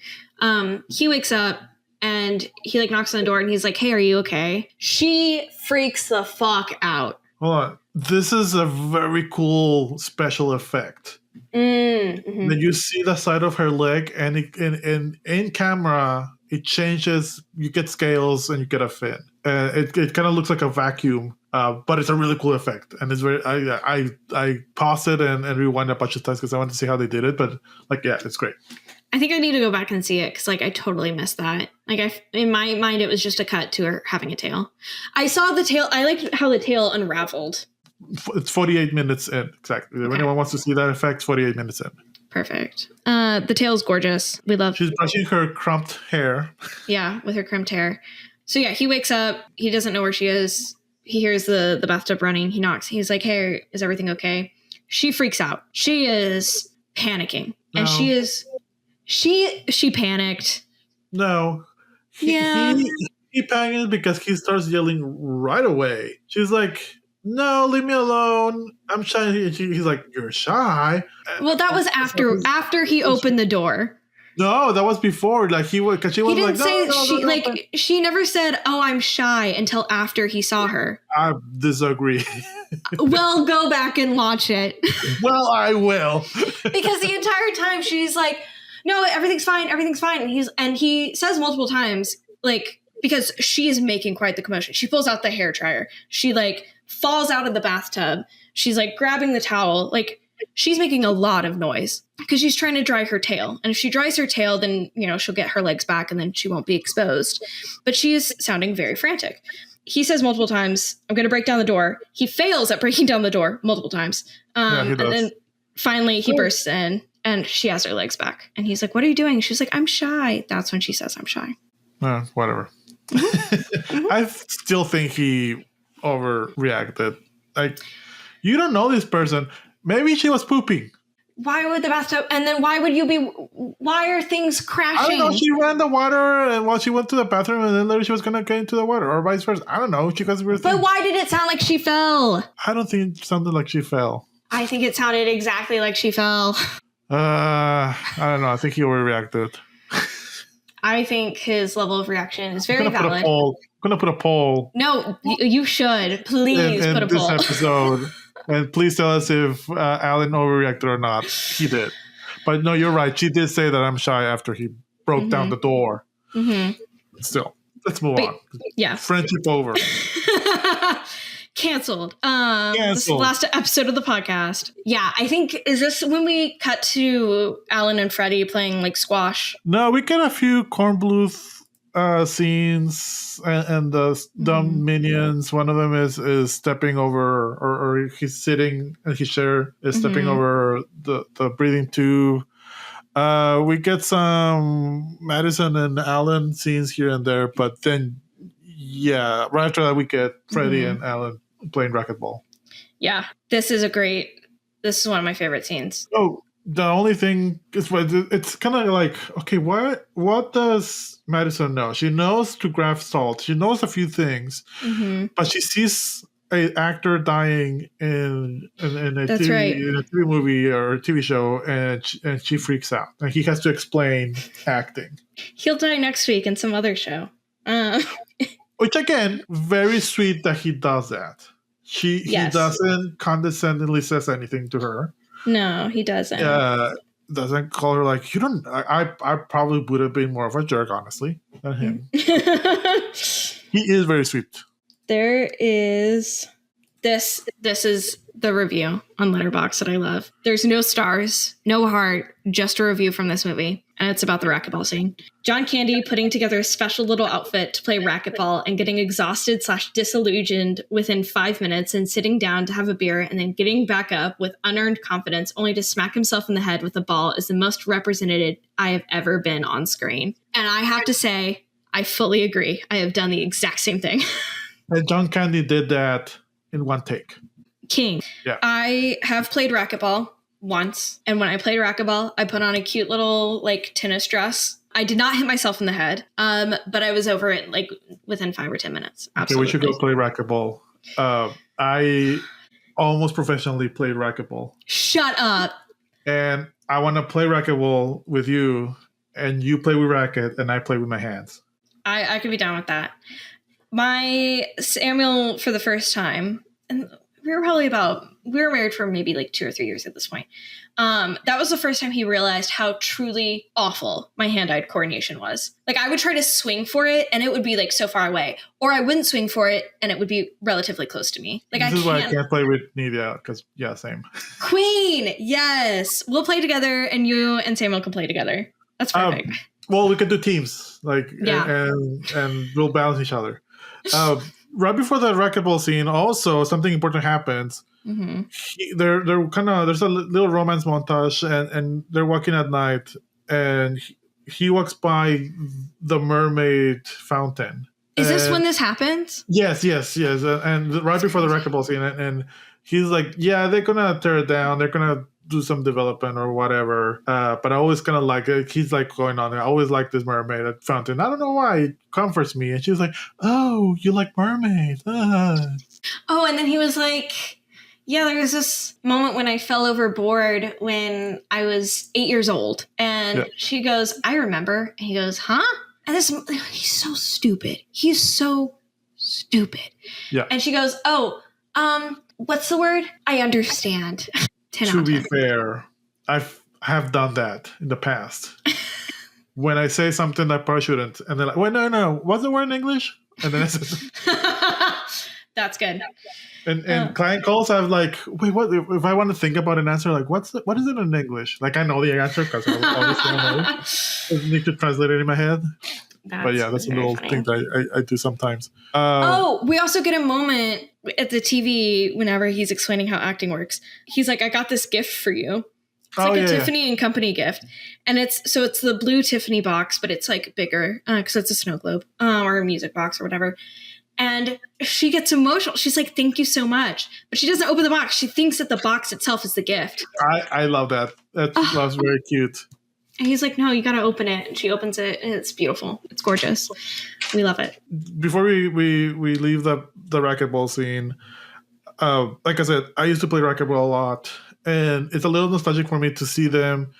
He wakes up and he like knocks on the door and he's like, hey, are you okay? She freaks the fuck out. Hold on. This is a very cool special effect. Mm-hmm. Then you see the side of her leg and in camera, it changes. You get scales and you get a fin. It kind of looks like a vacuum. But it's a really cool effect, and it's very. I paused it and rewind a bunch of times because I wanted to see how they did it. But like, yeah, it's great. I think I need to go back and see it because like I totally missed that. Like in my mind, it was just a cut to her having a tail. I saw the tail. I liked how the tail unraveled. It's 48 minutes in exactly. Okay. If anyone wants to see that effect, 48 minutes in. Perfect. The tail's gorgeous. We love. She's brushing her crimped hair. Yeah, with her crimped hair. So yeah, he wakes up. He doesn't know where she is. He hears the bathtub running. He knocks. He's like, hey, is everything okay? She freaks out. She is panicking. No. And she panicked. No. Yeah. He panicked because he starts yelling right away. She's like, no, leave me alone. I'm shy. He's like, you're shy. Well, that was after he opened the door. No, that was before. Like he was, because she was like, no. She never said, "Oh, I'm shy" until after he saw her. I disagree. Well, go back and watch it. Well, I will. Because the entire time she's like, "No, everything's fine, everything's fine," and he says multiple times, like, because she's making quite the commotion. She pulls out the hair dryer. She like falls out of the bathtub. She's like grabbing the towel, like. She's making a lot of noise because she's trying to dry her tail. And if she dries her tail, then, she'll get her legs back and then she won't be exposed. But she is sounding very frantic. He says multiple times, I'm going to break down the door. He fails at breaking down the door multiple times. And then finally he bursts in and she has her legs back. And he's like, what are you doing? She's like, I'm shy. That's when she says, I'm shy. Whatever. Mm-hmm. I still think he overreacted. Like, you don't know this person. Maybe she was pooping. Why would the bathtub? And then why are things crashing? I don't know. She ran the water and while she went to the bathroom and then later she was going to get into the water or vice versa. I don't know. But why did it sound like she fell? I don't think it sounded like she fell. I think it sounded exactly like she fell. I don't know. I think he overreacted. I think his level of reaction is very valid. I'm going to put a poll. No, you should. Please put a poll. In this episode. And please tell us if Alan overreacted or not. He did. But no, you're right. She did say that I'm shy after he broke down the door. Mm-hmm. Still, let's move on. Yeah. Friendship over. Canceled. This is the last episode of the podcast. Yeah, I think, is this when we cut to Alan and Freddie playing like squash? No, we get a few corn bluth scenes and the dumb minions. One of them is stepping over or he's sitting in his chair is stepping over the breathing tube. We get some Madison and Alan scenes here and there, but then right after that we get Freddie and Alan playing racquetball. Yeah, this is one of my favorite scenes. Oh, the only thing is it's kind of like, okay, what does Madison know? She knows to grab salt. She knows a few things, but she sees an actor dying in a TV movie or a TV show, and she freaks out. And he has to explain acting. He'll die next week in some other show. Which, again, very sweet that he does that. He doesn't condescendingly says anything to her. No, he doesn't. Doesn't call her like, you don't. I probably would have been more of a jerk, honestly, than him. He is very sweet. There is this is the review on Letterboxd that I love. There's no stars, no heart, just a review from this movie. And it's about the racquetball scene. John Candy putting together a special little outfit to play racquetball and getting exhausted / disillusioned within 5 minutes and sitting down to have a beer and then getting back up with unearned confidence only to smack himself in the head with a ball is the most represented I have ever been on screen. And I have to say, I fully agree. I have done the exact same thing. And John Candy did that in one take. King. Yeah. I have played racquetball once. And when I played racquetball, I put on a cute little like tennis dress. I did not hit myself in the head. But I was over it like within 5 or 10 minutes. Absolutely. Okay, we should go play racquetball. I almost professionally played racquetball. Shut up. And I want to play racquetball with you, and you play with racket, and I play with my hands. I could be down with that. My Samuel, for the first time, and we were married for maybe like 2 or 3 years at this point. That was the first time he realized how truly awful my hand-eye coordination was. Like I would try to swing for it and it would be like so far away, or I wouldn't swing for it and it would be relatively close to me. Like this is why I can't play with Nidia because same. Queen, yes, we'll play together and you and Samuel can play together. That's perfect. Well, we could do teams, and we'll balance each other. Right before the racquetball scene, also something important happens. Mm-hmm. They're kind of there's a little romance montage, and they're walking at night, and he walks by the mermaid fountain. Is this when this happens? Yes, and right before the racquetball scene, and he's like, yeah, they're gonna tear it down, they're gonna do some development or whatever, but I always kind of like it. He's like going on, I always like this mermaid at fountain, I don't know why, it comforts me. And she's like, oh, you like mermaids. Oh, and then he was like, yeah, there was this moment when I fell overboard when I was 8 years old. And she goes, I remember. And he goes, huh? And he's so stupid. He's so stupid. Yeah. And she goes, oh, what's the word? I understand. To be fair, I have done that in the past. When I say something I probably shouldn't, and they're like, "Wait, no, what's the word in English?" And then I said, "That's good." And client calls, I'm like, "Wait, what?" If I want to think about an answer, like, what is it in English? Like, I know the answer because I always know. I need to translate it in my head. But yeah, that's a little thing that I do sometimes. We also get a moment at the TV whenever he's explaining how acting works. He's like, I got this gift for you. It's like a Tiffany and Company gift. And it's the blue Tiffany box, but it's like bigger because it's a snow globe or a music box or whatever. And she gets emotional. She's like, thank you so much. But she doesn't open the box. She thinks that the box itself is the gift. I love that. That was very cute. And he's like, no, you got to open it. And she opens it, and it's beautiful. It's gorgeous. We love it. Before we leave the racquetball scene, like I said, I used to play racquetball a lot. And it's a little nostalgic for me to see them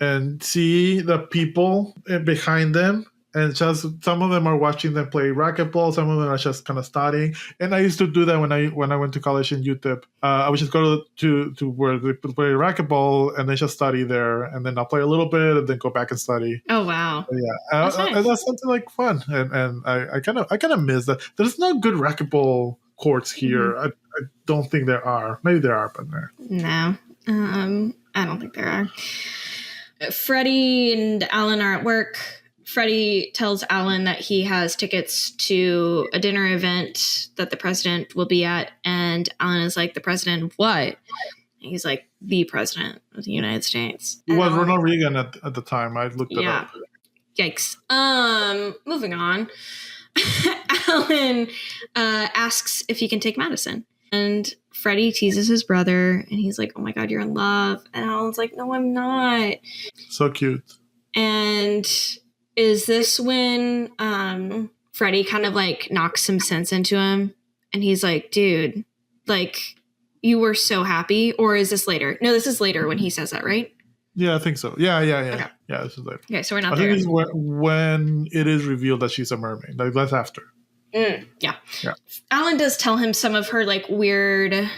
and see the people behind them. And just some of them are watching them play racquetball. Some of them are just kind of studying. And I used to do that when I went to college in UTEP. I would just go to where they play racquetball and then just study there. And then I'll play a little bit and then go back and study. Oh wow! But yeah, that's something like fun. And I kind of miss that. There's no good racquetball courts here. Mm-hmm. I don't think there are. Maybe there are, but there. No, I don't think there are. Freddie and Alan are at work. Freddie tells Alan that he has tickets to a dinner event that the president will be at. And Alan is like, the president of what? And he's like, the president of the United States. It was Ronald Reagan at the time. I looked it up. Yikes. Moving on. Alan asks if he can take Madison. And Freddie teases his brother. And he's like, oh my God, you're in love. And Alan's like, no, I'm not. So cute. And is this when Freddie kind of like knocks some sense into him and he's like, dude, like you were so happy? Or is this later? No, this is later when he says that, right? Yeah, I think so. Yeah. Okay. Yeah, this is later. Okay, so we're not I there. think it's when it is revealed that she's a mermaid. Like that's after. Yeah. Alan does tell him some of her like weird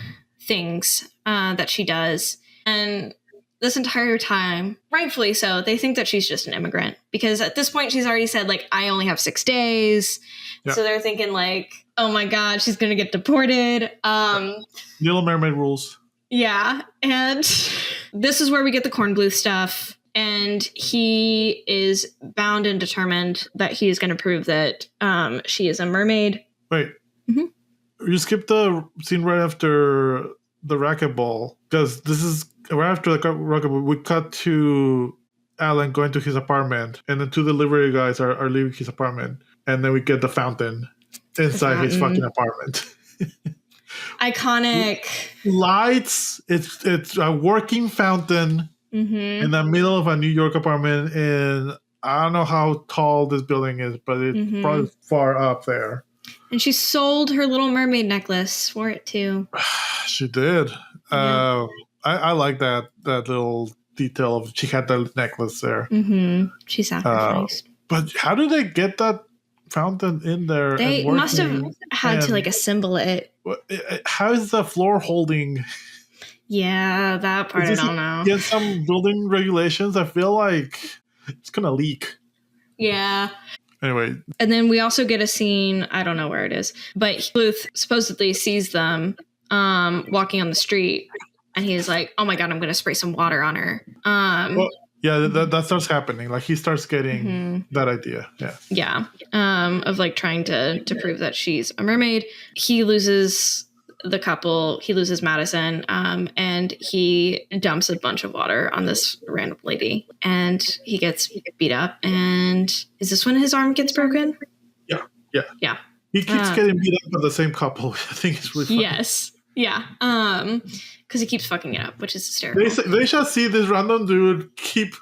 things that she does. And this entire time, rightfully so, they think that she's just an immigrant because at this point she's already said like, I only have 6 days. Yeah. So they're thinking like, oh my God, she's going to get deported. Little Mermaid rules. Yeah. And this is where we get the Kornbluth stuff. And he is bound and determined that he is going to prove that she is a mermaid. Wait. Mm-hmm. You skipped the scene right after the racquetball because this is right after the racquetball. We cut to Alan going to his apartment, and the 2 delivery guys are leaving his apartment. And then we get the fountain inside his fucking apartment. Iconic. Lights. It's a working fountain in the middle of a New York apartment. And I don't know how tall this building is, but it's probably far up there. And she sold her little mermaid necklace for it too. She did. Yeah. I like that little detail of she had that necklace there. She sacrificed. But how do they get that fountain in there? They must have had to like assemble it. How is the floor holding? Yeah, that part I don't know. Get some building regulations. I feel like it's gonna leak. Yeah. Anyway. And then we also get a scene, I don't know where it is, but Bluth supposedly sees them walking on the street, and he's like, oh my God, I'm going to spray some water on her. That starts happening. Like he starts getting that idea. Yeah. Yeah. Of like trying to prove that she's a mermaid. He loses the couple. He loses Madison. And he dumps a bunch of water on this random lady, and he gets beat up. And is this when his arm gets broken? Yeah. He keeps getting beat up by the same couple. I think it's really funny. Yes. Yeah. Because he keeps fucking it up, which is hysterical. They shall see this random dude keep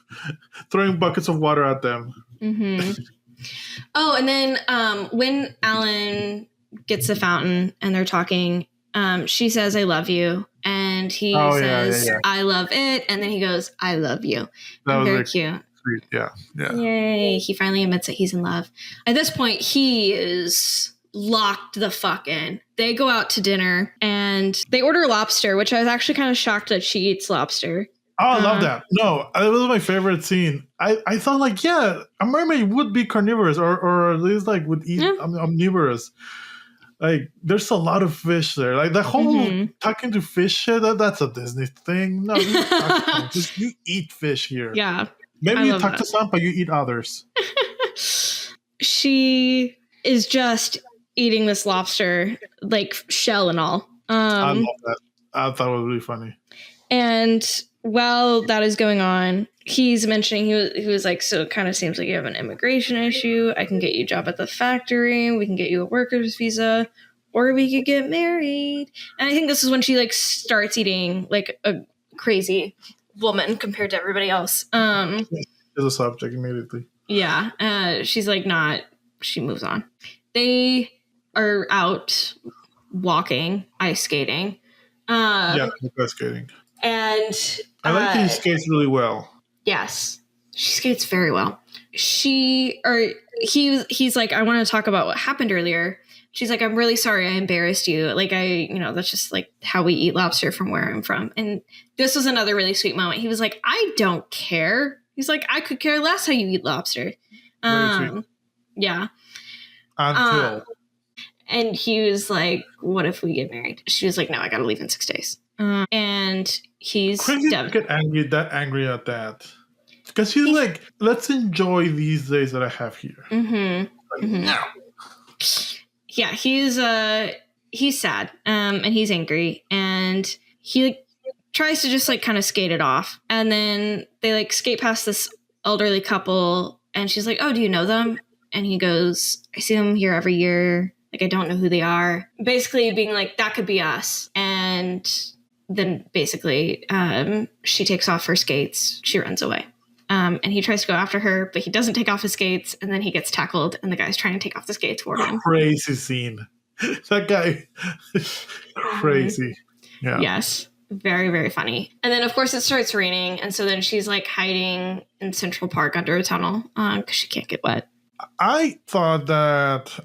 throwing buckets of water at them. Oh, and then when Alan gets the fountain and they're talking, she says, I love you. And he says, I love it. And then he goes, I love you. That was very cute. Sweet. Yeah. Yay. He finally admits that he's in love. At this point, he is locked the fuck in. They go out to dinner and they order lobster, which I was actually kind of shocked that she eats lobster. Oh, I love that. No, it was my favorite scene. I thought like, a mermaid would be carnivorous or at least like would eat omnivorous. Like there's a lot of fish there. Like the whole talking to fish shit, that's a Disney thing. No, you eat fish here. Yeah. Maybe you talk to some, but you eat others. She is just eating this lobster, like shell and all. I love that. I thought it was really funny. And while that is going on, he's mentioning, he was like, so it kind of seems like you have an immigration issue. I can get you a job at the factory. We can get you a worker's visa, or we could get married. And I think this is when she like starts eating like a crazy woman compared to everybody else. Is a subject immediately. Yeah. She's like not, she moves on. They are out walking, ice skating. Ice skating. And I like that he skates really well. Yes. She skates very well. He's like, I want to talk about what happened earlier. She's like, I'm really sorry I embarrassed you. Like that's just like how we eat lobster from where I'm from. And this was another really sweet moment. He was like, I don't care. He's like, I could care less how you eat lobster. Yeah. Until. And he was like, what if we get married? She was like, no, I got to leave in 6 days. And he's crazy to get angry at that. Because he's like, let's enjoy these days that I have here. No. Yeah, he's sad. And he's angry. And he like tries to just like kind of skate it off. And then they like skate past this elderly couple. And she's like, oh, do you know them? And he goes, I see them here every year. Like, I don't know who they are. Basically being like, that could be us. And then basically she takes off her skates. She runs away. And he tries to go after her, but he doesn't take off his skates. And then he gets tackled and the guy's trying to take off the skates for him. Crazy scene. That guy. Crazy. Yeah. Yes. Very, very funny. And then, of course, it starts raining. And so then she's like hiding in Central Park under a tunnel because she can't get wet. I thought that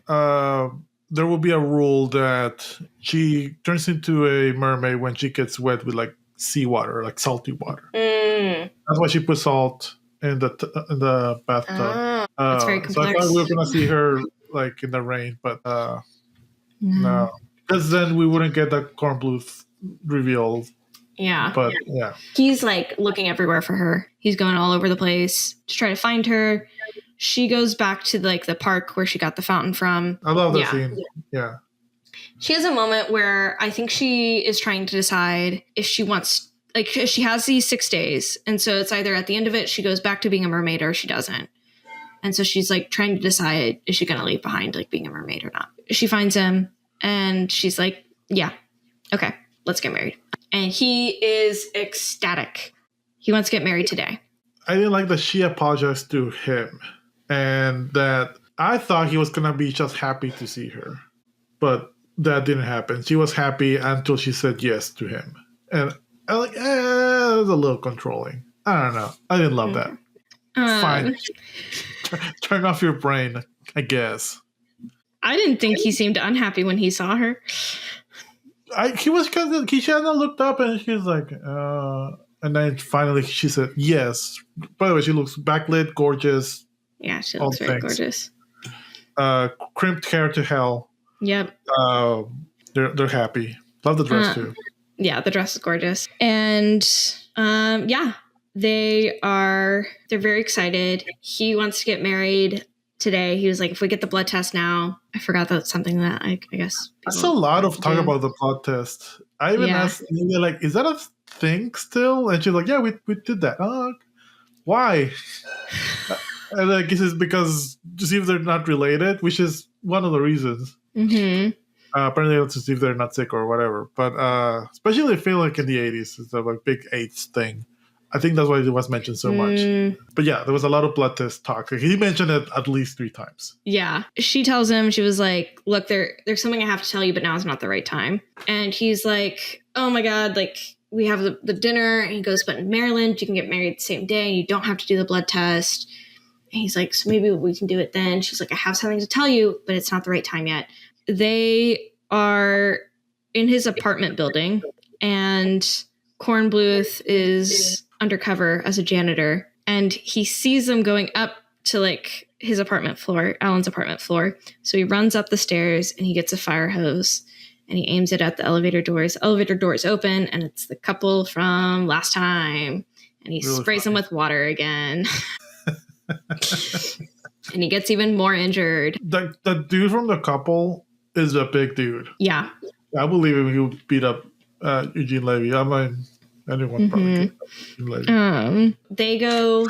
there will be a rule that she turns into a mermaid when she gets wet with like seawater, like salty water. That's why she put salt in the bathtub. That's very complex. So I thought we were gonna see her like in the rain, but no, because then we wouldn't get that corn Bluth reveal. Yeah. But yeah, he's like looking everywhere for her. He's going all over the place to try to find her. She goes back to like the park where she got the fountain from. I love that scene. Yeah. She has a moment where I think she is trying to decide if she wants, like she has these 6 days. And so it's either at the end of it, she goes back to being a mermaid or she doesn't. And so she's like trying to decide, is she going to leave behind like being a mermaid or not? She finds him and she's like, yeah, okay, let's get married. And he is ecstatic. He wants to get married today. I didn't like that she apologized to him and that I thought he was going to be just happy to see her. But that didn't happen. She was happy until she said yes to him. And I was like, it was a little controlling. I don't know. I didn't love that. Fine. Turn off your brain, I guess. I didn't think he seemed unhappy when he saw her. He was kind of, he kind of looked up and she was like, and then finally she said yes. By the way, she looks backlit, gorgeous. Yeah, she looks very gorgeous. Crimped hair to hell. Yep. They're happy. Love the dress too. Yeah, the dress is gorgeous. And they're very excited. He wants to get married today. He was like, if we get the blood test now, I forgot that's something that I guess. That's a lot of talk about the blood test. I even asked Nina, like, is that a thing still? And she's like, yeah, we did that. Why? And I guess it's because to see if they're not related, which is one of the reasons. Mm-hmm. Apparently, to see if they're not sick or whatever. But especially I feel like in the 80s, it's a like big AIDS thing. I think that's why it was mentioned so much. But yeah, there was a lot of blood test talk. He mentioned it at least 3 times. Yeah. She tells him, she was like, look, there's something I have to tell you, but now is not the right time. And he's like, oh my God, like we have the dinner. And he goes, but in Maryland, you can get married the same day. And you don't have to do the blood test. And he's like, so maybe we can do it then. She's like, I have something to tell you, but it's not the right time yet. They are in his apartment building and Kornbluth is undercover as a janitor, and he sees them going up to like his apartment floor, Alan's apartment floor. So he runs up the stairs and he gets a fire hose and he aims it at the elevator doors. The elevator doors open and it's the couple from last time. And he really sprays them with water again. And he gets even more injured. The dude from the couple is a big dude. Yeah. I believe him. He would beat up Eugene Levy. I mean, anyone probably could. They go,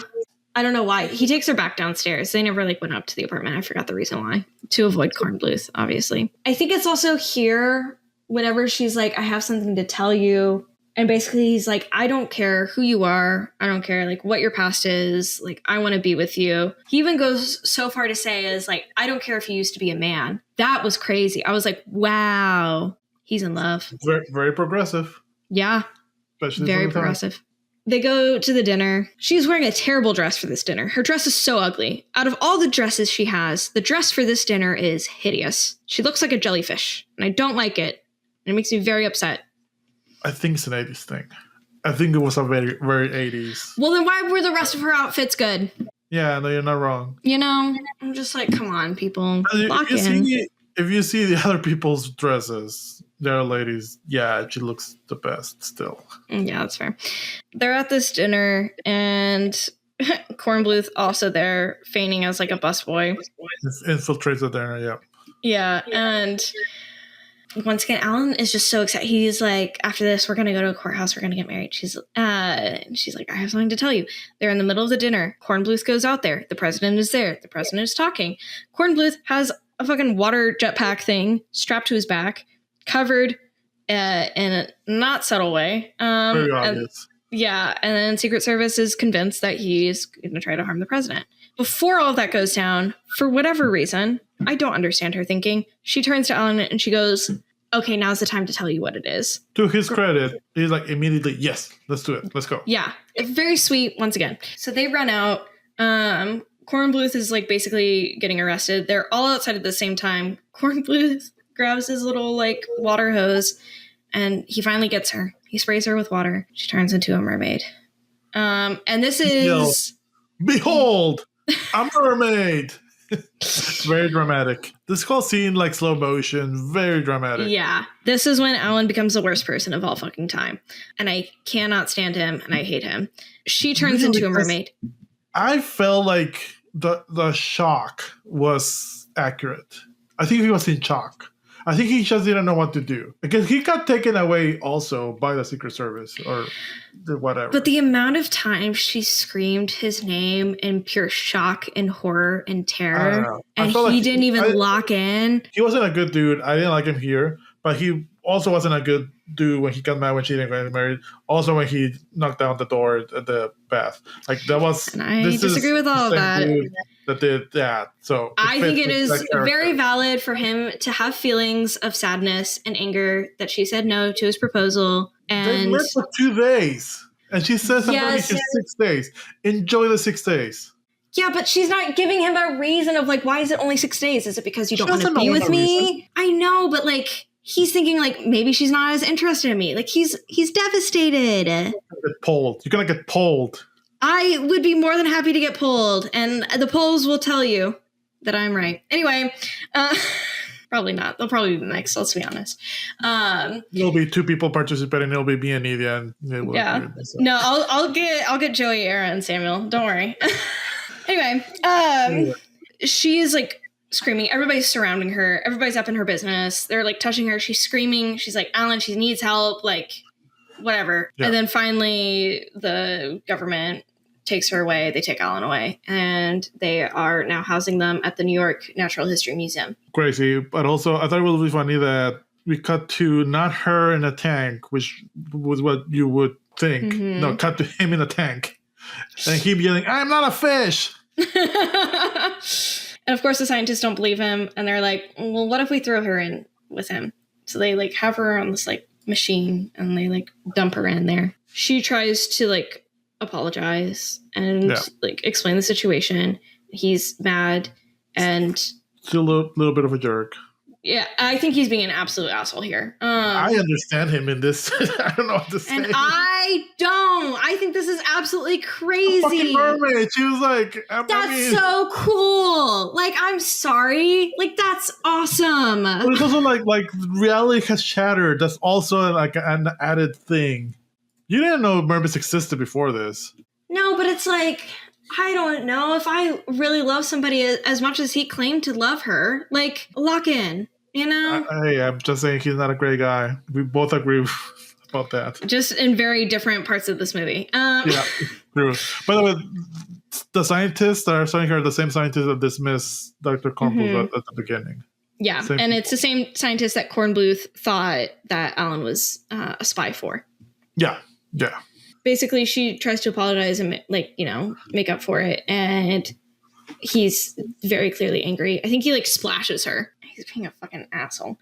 I don't know why. He takes her back downstairs. They never like went up to the apartment. I forgot the reason why. To avoid Kornbluth, obviously. I think it's also here whenever she's like, I have something to tell you. And basically he's like, I don't care who you are. I don't care like what your past is. Like, I want to be with you. He even goes so far to say is like, I don't care if you used to be a man. That was crazy. I was like, wow, he's in love. Very, very progressive. Yeah. Especially very progressive. They go to the dinner. She's wearing a terrible dress for this dinner. Her dress is so ugly. Out of all the dresses she has, the dress for this dinner is hideous. She looks like a jellyfish, and I don't like it. And it makes me very upset. I think it's an 80s thing. I think it was a very, very 80s. Well, then why were the rest of her outfits good? Yeah, no, you're not wrong. You know, I'm just like, come on, people. Lock in. If you see the other people's dresses, there are ladies, yeah, she looks the best still. Yeah, that's fair. They're at this dinner, and Kornbluth also there, feigning as like a busboy. Infiltrates the dinner, yeah. Yeah, and once again, Alan is just so excited. He's like, after this, we're going to go to a courthouse. We're going to get married. She's like, I have something to tell you. They're in the middle of the dinner. Kornbluth goes out there. The president is there. The president is talking. Kornbluth has a fucking water jetpack thing strapped to his back, covered in a not subtle way. Very obvious. And then Secret Service is convinced that he's going to try to harm the president. Before all of that goes down, for whatever reason, I don't understand her thinking. She turns to Alan and she goes, okay, now's the time to tell you what it is. To his credit, he's like immediately, yes, let's do it. Let's go. Yeah. Very sweet once again. So they run out. Kornbluth is like basically getting arrested. They're all outside at the same time. Kornbluth grabs his little like water hose and he finally gets her. He sprays her with water. She turns into a mermaid. And this is... Behold, a mermaid! Very dramatic. This whole scene, like slow motion, very dramatic. Yeah. This is when Alan becomes the worst person of all fucking time. And I cannot stand him and I hate him. She turns into a mermaid. I felt like the shock was accurate. I think he was in shock. I think he just didn't know what to do because he got taken away also by the Secret Service or whatever. But the amount of times she screamed his name in pure shock and horror and terror, and he didn't even lock in. He wasn't a good dude. I didn't like him here, but he also wasn't a good dude when he got mad when she didn't get married. Also, when he knocked down the door at the bath, like that was. And I disagree with all of that. That did that. So I think it is very valid for him to have feelings of sadness and anger that she said no to his proposal. And they lived for 2 days, and she says I'm only here 6 days. Enjoy the 6 days. Yeah, but she's not giving him a reason of like, why is it only 6 days? Is it because you don't want to be with me? Reason. I know, but like he's thinking like maybe she's not as interested in me. Like he's devastated. You're gonna get pulled. I would be more than happy to get pulled, and the polls will tell you that I'm right. Anyway, probably not. They'll probably be mixed. Let's be honest. There'll be 2 people participating. It'll be me and Nidia. And yeah. No, I'll get Joey, Era, and Samuel. Don't worry. Anyway, she's like screaming. Everybody's surrounding her. Everybody's up in her business. They're like touching her. She's screaming. She's like, Alan, she needs help. Like, whatever. Yeah. And then finally the government takes her away. They take Alan away, and they are now housing them at the New York Natural History Museum. Crazy. But also I thought it would be funny that we cut to not her in a tank, which was what you would think. Mm-hmm. No, cut to him in a tank. And him yelling, I'm not a fish. And of course the scientists don't believe him, and they're like, well, what if we throw her in with him? So they like have her on this like machine, and they like dump her in there. She tries to like apologize and like explain the situation. He's mad and still a little bit of a jerk. Yeah, I think he's being an absolute asshole here. I understand him in this. I don't know what to say. And I don't. I think this is absolutely crazy. Fucking mermaid. She was like, that's so cool. Like, I'm sorry. Like, that's awesome. But it's also like reality has shattered. That's also like an added thing. You didn't know mermaids existed before this. No, but it's like, I don't know. If I really love somebody as much as he claimed to love her, like, lock in. You know? I'm just saying he's not a great guy. We both agree about that. Just in very different parts of this movie. Yeah, true. By the way, the scientists that are studying her are the same scientists that dismissed Dr. Kornbluth at the beginning. Yeah, and it's the same scientist that Kornbluth thought that Alan was a spy for. Yeah. Basically, she tries to apologize and, like, you know, make up for it. And he's very clearly angry. I think he, like, splashes her. He's being a fucking asshole.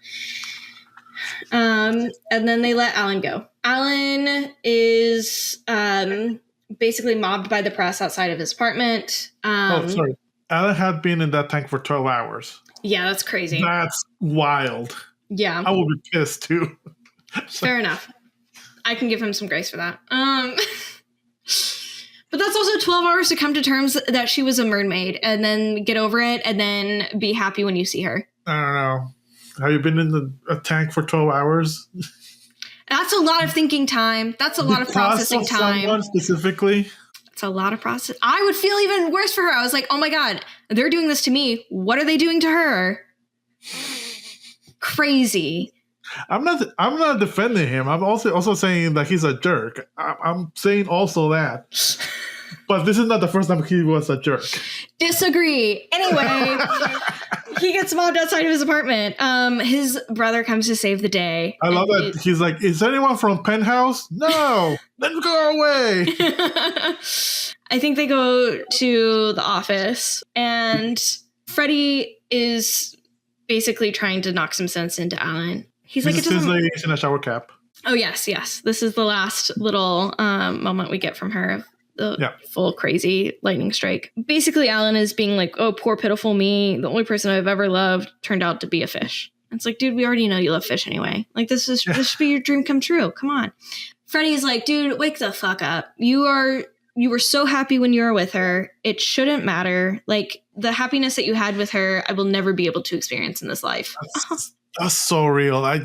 And then they let Alan go. Alan is basically mobbed by the press outside of his apartment. Sorry. Alan had been in that tank for 12 hours. Yeah, that's crazy. That's wild. Yeah. I will be pissed, too. Fair enough. I can give him some grace for that. But that's also 12 hours to come to terms that she was a mermaid and then get over it and then be happy when you see her. I don't know. Have you been in a tank for 12 hours? That's a lot of thinking time. That's a lot of processing time. Someone specifically? It's a lot of process. I would feel even worse for her. I was like, oh my God, they're doing this to me. What are they doing to her? Crazy. I'm not defending him. I'm also saying that he's a jerk. I'm saying also that. But this is not the first time he was a jerk. Disagree. Anyway, he gets mobbed outside of his apartment. His brother comes to save the day. I love that. He's like, is anyone from Penthouse? No. Then go away. I think they go to the office, and Freddie is basically trying to knock some sense into Alan. He's like, it doesn't. He's in a shower cap. Oh, yes. This is the last little moment we get from her. The full crazy lightning strike. Basically, Alan is being like, oh, poor pitiful me. The only person I've ever loved turned out to be a fish. And it's like, dude, we already know you love fish anyway. Like, this should be your dream come true. Come on. Freddie's like, dude, wake the fuck up. You were so happy when you were with her. It shouldn't matter. Like, the happiness that you had with her, I will never be able to experience in this life. That's so real. I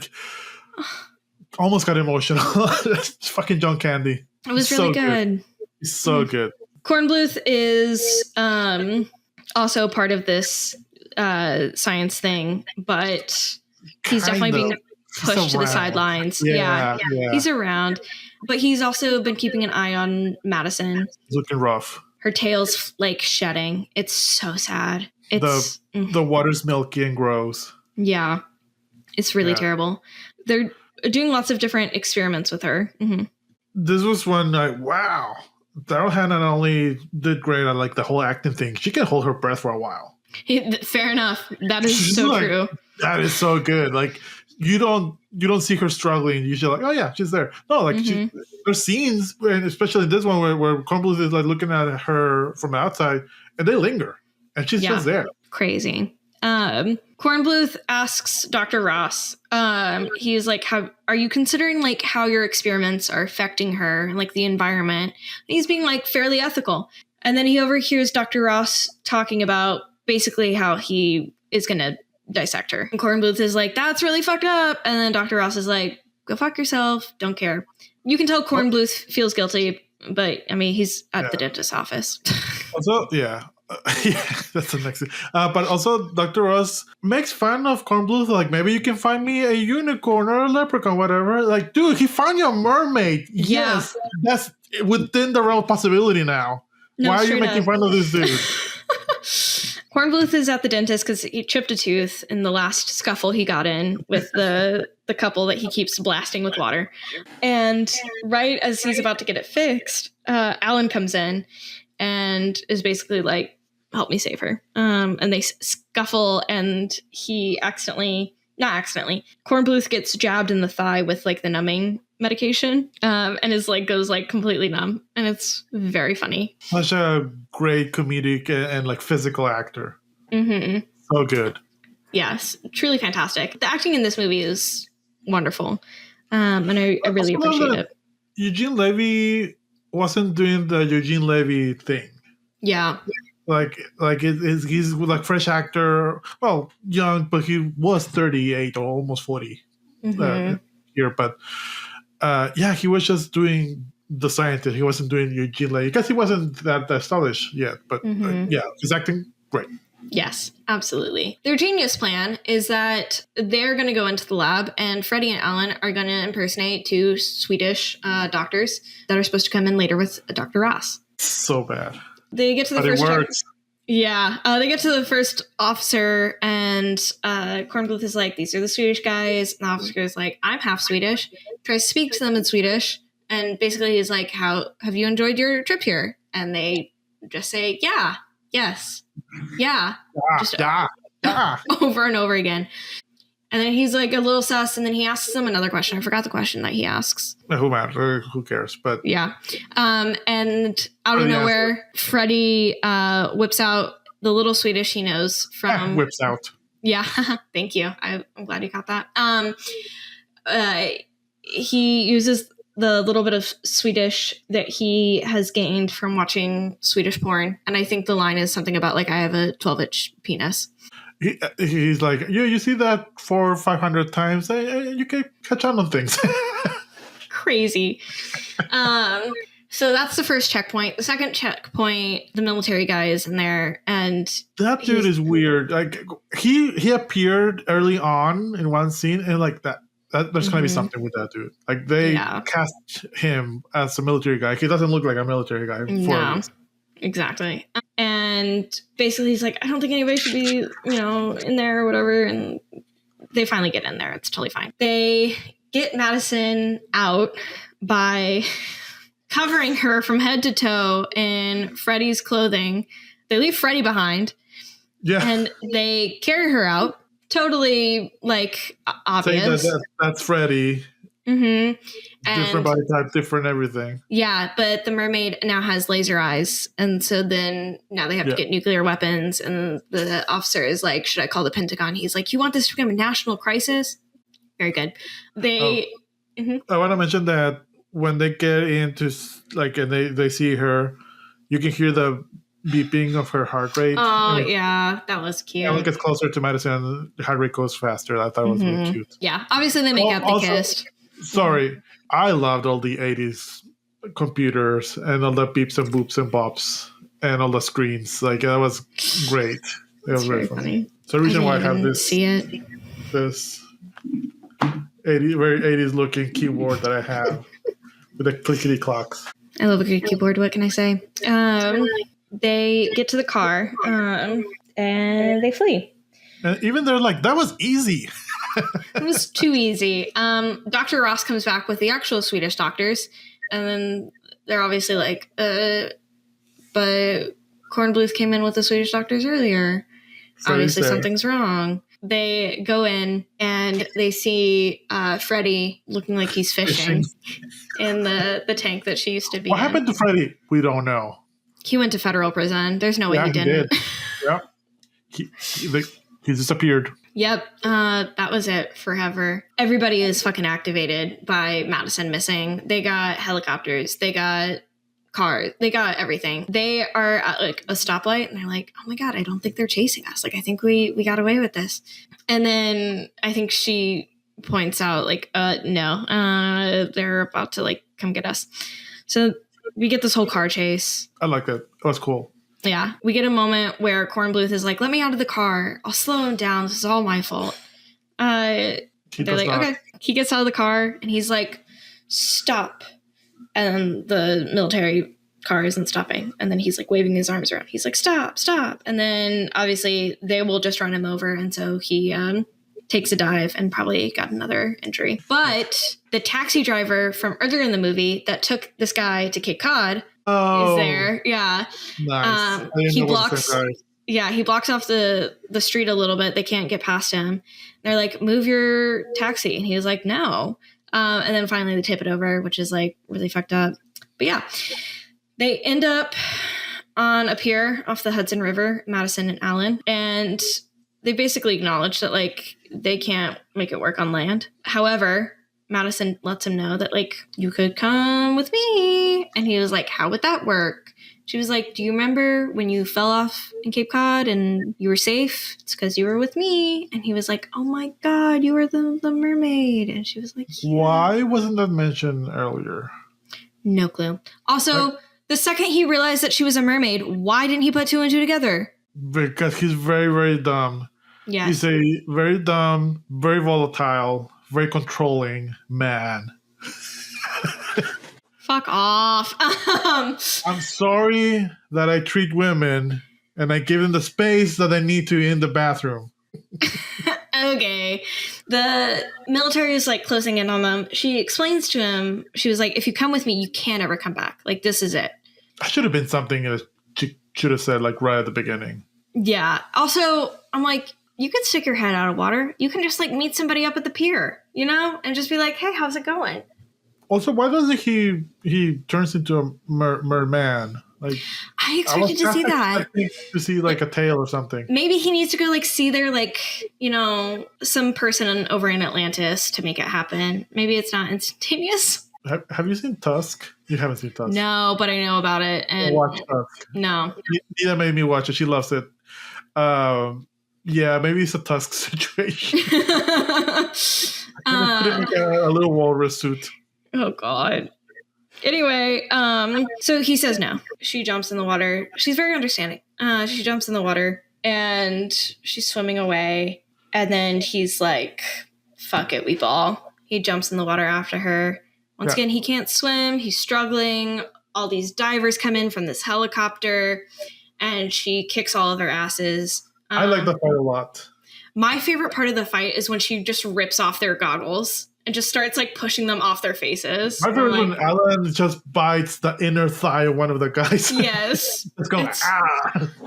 almost got emotional. Fucking John Candy. It was really good. He's so good. Kornbluth is also part of this science thing, but He's definitely being pushed to the sidelines. Yeah. He's around. But he's also been keeping an eye on Madison. It's looking rough. Her tail's like shedding. It's so sad. The water's milky and gross. Yeah. It's really terrible. They're doing lots of different experiments with her. Mm-hmm. This was one wow. Daryl Hannah not only did great at like the whole acting thing, she can hold her breath for a while. Fair enough. That is so true. That is so good. Like you don't see her struggling. You're like, oh yeah, she's there. No, like there's scenes, and especially this one where Cornbluth is like looking at her from the outside, and they linger, and she's just there. Crazy. Cornbluth asks Dr. Ross, he's like, are you considering like how your experiments are affecting her and like the environment? And he's being like fairly ethical. And then he overhears Dr. Ross talking about basically how he is going to dissect her. And Cornbluth is like, that's really fucked up. And then Dr. Ross is like, go fuck yourself. Don't care. You can tell Cornbluth feels guilty, but I mean, he's at the dentist's office. Also, yeah, that's the next thing. But also, Dr. Ross makes fun of Cornbluth. Like, maybe you can find me a unicorn or a leprechaun, whatever. Like, dude, he found you a mermaid. Yeah. Yes, that's within the realm of possibility now. No, why are you making fun of this dude? Cornbluth is at the dentist because he chipped a tooth in the last scuffle he got in with the couple that he keeps blasting with water. And right as he's about to get it fixed, Alan comes in and is basically like, help me save her. And they scuffle, and he Cornbluth gets jabbed in the thigh with like the numbing medication, and is like goes like completely numb, and it's very funny. Such a great comedic and like physical actor. Mm-hmm. So good. Yes, truly fantastic. The acting in this movie is wonderful, and I really appreciate it. Eugene Levy wasn't doing the Eugene Levy thing. Yeah. He's like fresh actor, well, young, but he was 38 or almost 40 here. But he was just doing the scientist. He wasn't doing Eugene Levy because he wasn't that established yet. But he's acting great. Yes, absolutely. Their genius plan is that they're going to go into the lab, and Freddie and Alan are going to impersonate two Swedish doctors that are supposed to come in later with Dr. Ross. So bad. They get to the first. They get to the first officer, and Cornbluth is like, "These are the Swedish guys." And the officer is like, "I'm half Swedish." Tries to speak to them in Swedish, and basically is like, "How have you enjoyed your trip here?" And they just say, "Yeah, yes, yeah," over and over again. And then he's like a little sus, and then he asks them another question. I forgot the question that he asks. Who cares? But yeah. And out of nowhere, Freddie whips out the little Swedish he knows from... whips out. Yeah. Thank you. I'm glad you caught that. He uses the little bit of Swedish that he has gained from watching Swedish porn. And I think the line is something about like, I have a 12-inch penis. He's like, you see that 400 or 500 times, you can catch on things. Crazy. So that's the first checkpoint. The second checkpoint, the military guy is in there, and that dude is weird. Like he appeared early on in one scene, and like that there's gonna be something with that dude. Like they cast him as a military guy. He doesn't look like a military guy. No, exactly. And basically he's like, I don't think anybody should be, in there or whatever. And they finally get in there. It's totally fine. They get Madison out by covering her from head to toe in Freddie's clothing. They leave Freddie behind. Yeah. And they carry her out. Totally, like, obvious. That's Freddie. Mm-hmm. Different body type, different everything. Yeah, but the mermaid now has laser eyes. And so then now they have to get nuclear weapons. And the officer is like, should I call the Pentagon? He's like, you want this to become a national crisis? Very good. I want to mention that when they get into, like, and they see her, you can hear the beeping of her heart rate. Oh, yeah. That was cute. Alan gets closer to Madison and the heart rate goes faster. I thought it was really cute. Yeah. Obviously, they make up, they kissed. Sorry. I loved all the 80s computers and all the beeps and boops and bops and all the screens. Like, that was great. It was very funny. So the reason why I have this... See it. This... Very 80s looking keyboard that I have with the clickety clocks. I love a good keyboard. What can I say? They get to the car and they flee. And even they're like, that was easy. It was too easy. Dr. Ross comes back with the actual Swedish doctors, and then they're obviously like, but Kornbluth came in with the Swedish doctors earlier. So obviously something's wrong. They go in and they see Freddie looking like he's fishing in the tank that she used to be in. What happened to Freddie? We don't know. He went to federal prison. There's no way he didn't. Yep. He disappeared. Yep. That was it forever. Everybody is fucking activated by Madison missing. They got helicopters. They got cars. They got everything. They are at like a stoplight and they're like, oh my God, I don't think they're chasing us. Like, I think we got away with this. And then I think she points out like, no, they're about to like come get us. So we get this whole car chase. I like that. That was cool. Yeah. We get a moment where Kornbluth is like, let me out of the car. I'll slow him down. This is all my fault. They're like, okay. He gets out of the car and he's like, stop. And the military car isn't stopping. And then he's like waving his arms around. He's like, stop. And then obviously they will just run him over. And so he takes a dive and probably got another injury. But the taxi driver from earlier in the movie that took this guy to Cape Cod is there. Yeah. Nice. He blocks off the street a little bit. They can't get past him. They're like, move your taxi. And he was like, no. And then finally they tip it over, which is like really fucked up. But yeah, they end up on a pier off the Hudson River, Madison and Allen. And they basically acknowledge that like they can't make it work on land. However, Madison lets him know that like, you could come with me. And he was like, how would that work? She was like, do you remember when you fell off in Cape Cod and you were safe? It's because you were with me. And he was like, oh my God, you were the mermaid. And she was like, yeah. Why wasn't that mentioned earlier? No clue. Also, the second he realized that she was a mermaid, why didn't he put two and two together? Because he's very, very dumb. Yeah. He's a very dumb, very volatile, very controlling man. Fuck off. I'm sorry that I treat women and I give them the space that they need to in the bathroom. Okay. The military is like closing in on them. She explains to him, she was like, if you come with me, you can't ever come back. Like, this is it. That should have been something that she should have said like right at the beginning. Yeah. Also, I'm like, you can stick your head out of water. You can just like meet somebody up at the pier, you know, and just be like, hey, how's it going? Also, why doesn't he turns into a merman? Like, I expected to see that. To see like a tail or something. Maybe he needs to go like see their like, you know, some person over in Atlantis to make it happen. Maybe it's not instantaneous. Have you seen Tusk? You haven't seen Tusk. No, but I know about it. And watch Tusk. No. Nina made me watch it. She loves it. Yeah, maybe it's a Tusk situation. Put in like a little walrus suit. Oh God. Anyway, so he says no. She jumps in the water. She's very understanding. She jumps in the water and she's swimming away. And then he's like, fuck it, we ball. He jumps in the water after her. Once again, he can't swim. He's struggling. All these divers come in from this helicopter and she kicks all of their asses. I like the fight a lot. My favorite part of the fight is when she just rips off their goggles and just starts like pushing them off their faces. My favorite when Alan just bites the inner thigh of one of the guys. Yes. It's going,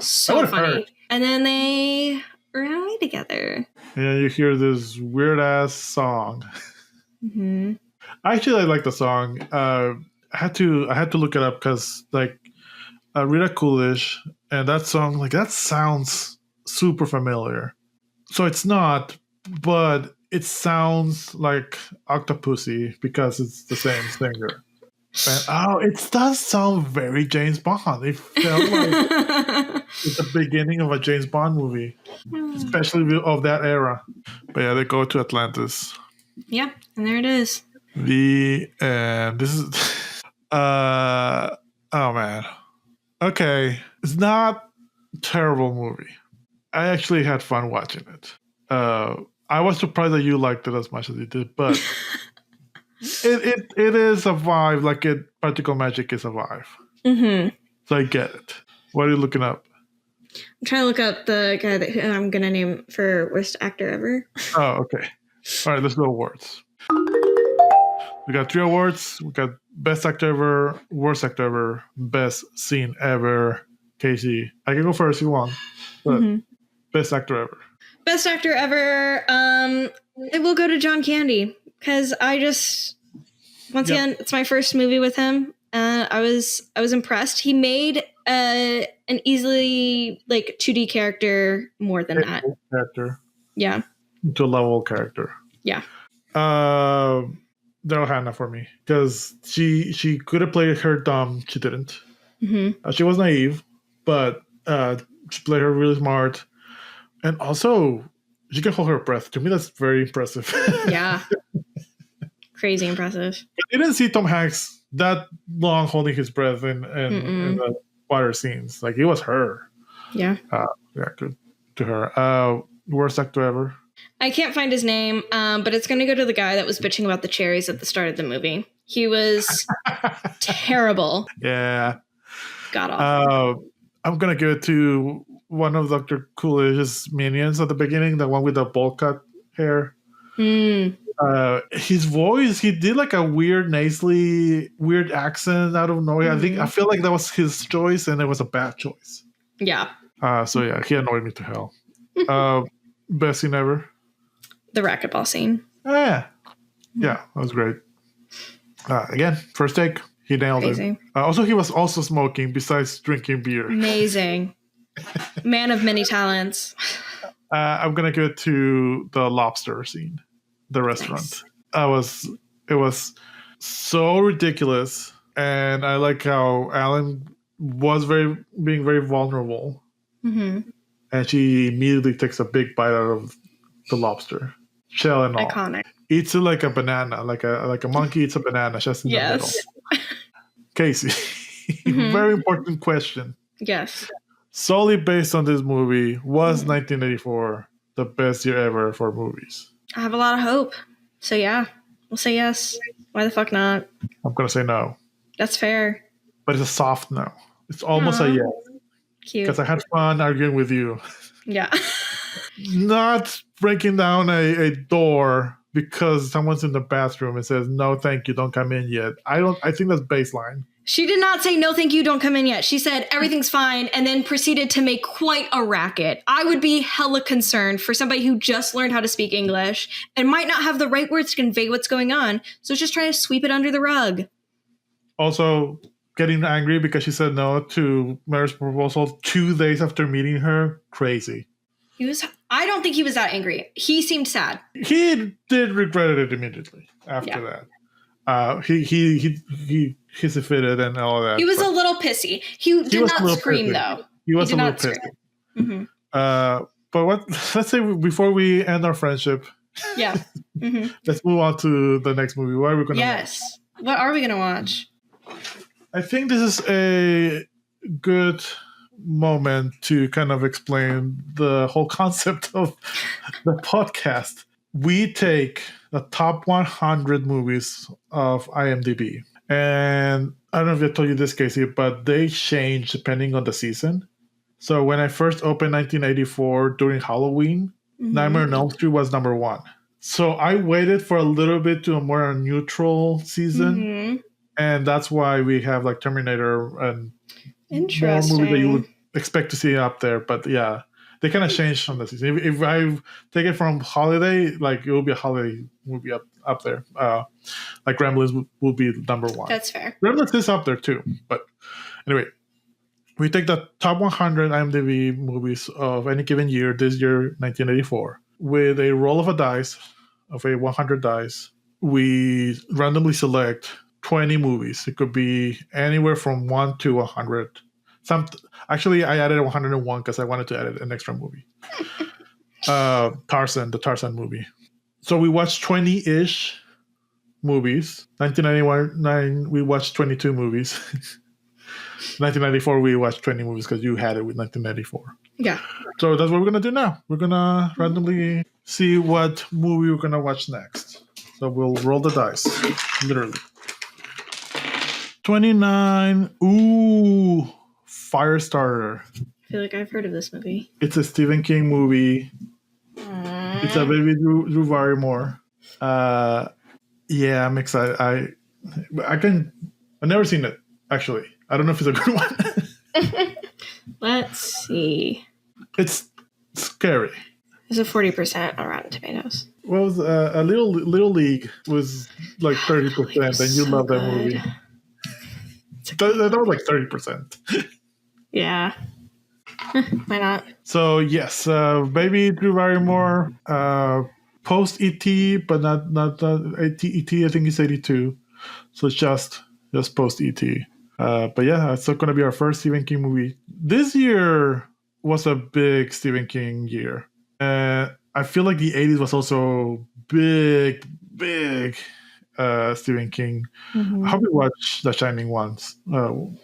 so funny. Hurt. And then they run away together. And you hear this weird ass song. Mm-hmm. Actually, I like the song. I had to look it up because like Rita Coolidge and that song, like that sounds super familiar. So it's not, but it sounds like Octopussy because it's the same singer. And, it does sound very James Bond. It felt like it's the beginning of a James Bond movie, especially of that era. But yeah, they go to Atlantis. Yeah, and there it is. This is oh man. Okay, it's not a terrible movie. I actually had fun watching it. I was surprised that you liked it as much as you did, but it is a vibe. Like Practical Magic is a vibe. Mm-hmm. So I get it. What are you looking up? I'm trying to look up the guy that I'm going to name for worst actor ever. Oh, okay. All right, let's go awards. We got 3 awards. We got best actor ever, worst actor ever, best scene ever. Casey, I can go first if you want, but best actor ever. Best actor ever. It will go to John Candy because once again, it's my first movie with him. I was impressed. He made an easily 2D character more than that. Character. Yeah. To a level character. Yeah. Daryl Hannah for me because she could have played her dumb. She didn't. Mm-hmm. She was naive, but she played her really smart, and also she can hold her breath. To me, that's very impressive. Yeah. Crazy impressive. I didn't see Tom Hanks that long holding his breath in the water scenes. Like it was her. Yeah. Yeah, good to her. Worst actor ever. I can't find his name, but it's going to go to the guy that was bitching about the cherries at the start of the movie. He was terrible. Yeah. God awful. I'm going to give it to one of Dr. Coolidge's minions at the beginning, the one with the bowl cut hair. His voice, he did like a weird accent out of nowhere. I feel like that was his choice and it was a bad choice. Yeah. So yeah, he annoyed me to hell. Best scene ever. The racquetball scene. Yeah, that was great. Again, first take, he nailed it. Also, he was also smoking besides drinking beer. Amazing. Man of many talents. I'm gonna give it to the lobster scene, the restaurant. Nice. It was so ridiculous, and I like how Alan was being very vulnerable, and she immediately takes a big bite out of the lobster, shell and all. Iconic. Eats it like a banana, like a monkey eats a banana, just in the middle. Casey, very important question. Yes. Solely based on this movie, was 1984 the best year ever for movies? I have a lot of hope. So yeah, we'll say yes. Why the fuck not? I'm going to say no. That's fair. But it's a soft no. It's almost a yes. Cute. Because I had fun arguing with you. Yeah. Not breaking down a door because someone's in the bathroom and says, no, thank you, don't come in yet. I think that's baseline. She did not say, no, thank you, don't come in yet. She said, everything's fine, and then proceeded to make quite a racket. I would be hella concerned for somebody who just learned how to speak English and might not have the right words to convey what's going on. So just trying to sweep it under the rug. Also, getting angry because she said no to Mary's proposal 2 days after meeting her, crazy. I don't think he was that angry. He seemed sad. He did regret it immediately after that. He hissy-fitted and all that. He was a little pissy. He did not scream, pissy. though. He was a little pissy. But let's say before we end our friendship, let's move on to the next movie. What are we going to watch? What are we going to watch? I think this is a good moment to kind of explain the whole concept of the podcast. We take the top 100 movies of IMDb. And I don't know if I told you this, Casey, but they change depending on the season. So when I first opened 1984 during Halloween, Nightmare on Elm Street was number 1. So I waited for a little bit to a more neutral season. And that's why we have like Terminator and more movies that you would expect to see up there. But yeah, they kind of changed on the season. If I take it from holiday, like it will be a holiday movie up there. Like Gremlins will be number 1. That's fair. Gremlins is up there too. But anyway, we take the top 100 IMDb movies of any given year, this year, 1984, with a roll of a dice, of a 100 dice. We randomly select 20 movies. It could be anywhere from 1 to 100. Actually, I added 101 because I wanted to add an extra movie. Tarzan, the Tarzan movie. So we watched 20-ish movies. 1991, we watched 22 movies. 1994, we watched 20 movies because you had it with 1994. Yeah. So that's what we're going to do now. We're going to randomly see what movie we're going to watch next. So we'll roll the dice, literally. 29. Ooh, Firestarter. I feel like I've heard of this movie. It's a Stephen King movie. It's a baby Drew Barrymore. Yeah, I'm excited. I've never seen it, actually. I don't know if it's a good one. Let's see. It's scary. It's a 40% on Rotten Tomatoes. Well, a little League was like 30%, and you love that movie. That was like 30%. Yeah. Why not? So yes, baby Drew Barrymore, post ET, but not ET. I think it's 82, so it's just post ET. But yeah, it's going to be our first Stephen King movie. This year was a big Stephen King year. I feel like the 80s was also big Stephen King. I hope you watch The Shining once. In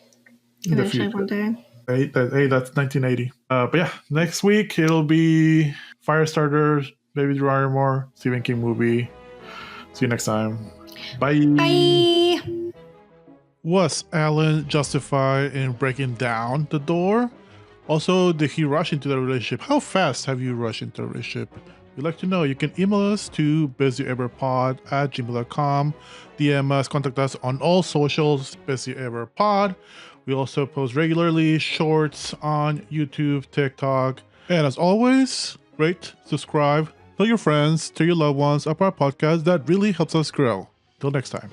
the future. One day. Hey, that's 1980. But yeah, next week it'll be Firestarter, Baby Drew Barrymore, Stephen King movie. See you next time. Bye. Bye. Was Alan justified in breaking down the door? Also, did he rush into the relationship? How fast have you rushed into a relationship? We'd like to know. You can email us to bestyourEverPod@gmail.com. DM us, contact us on all socials, bestyourEverPod. We also post regularly shorts on YouTube, TikTok. And as always, rate, subscribe, tell your friends, tell your loved ones about our podcast. That really helps us grow. Till next time.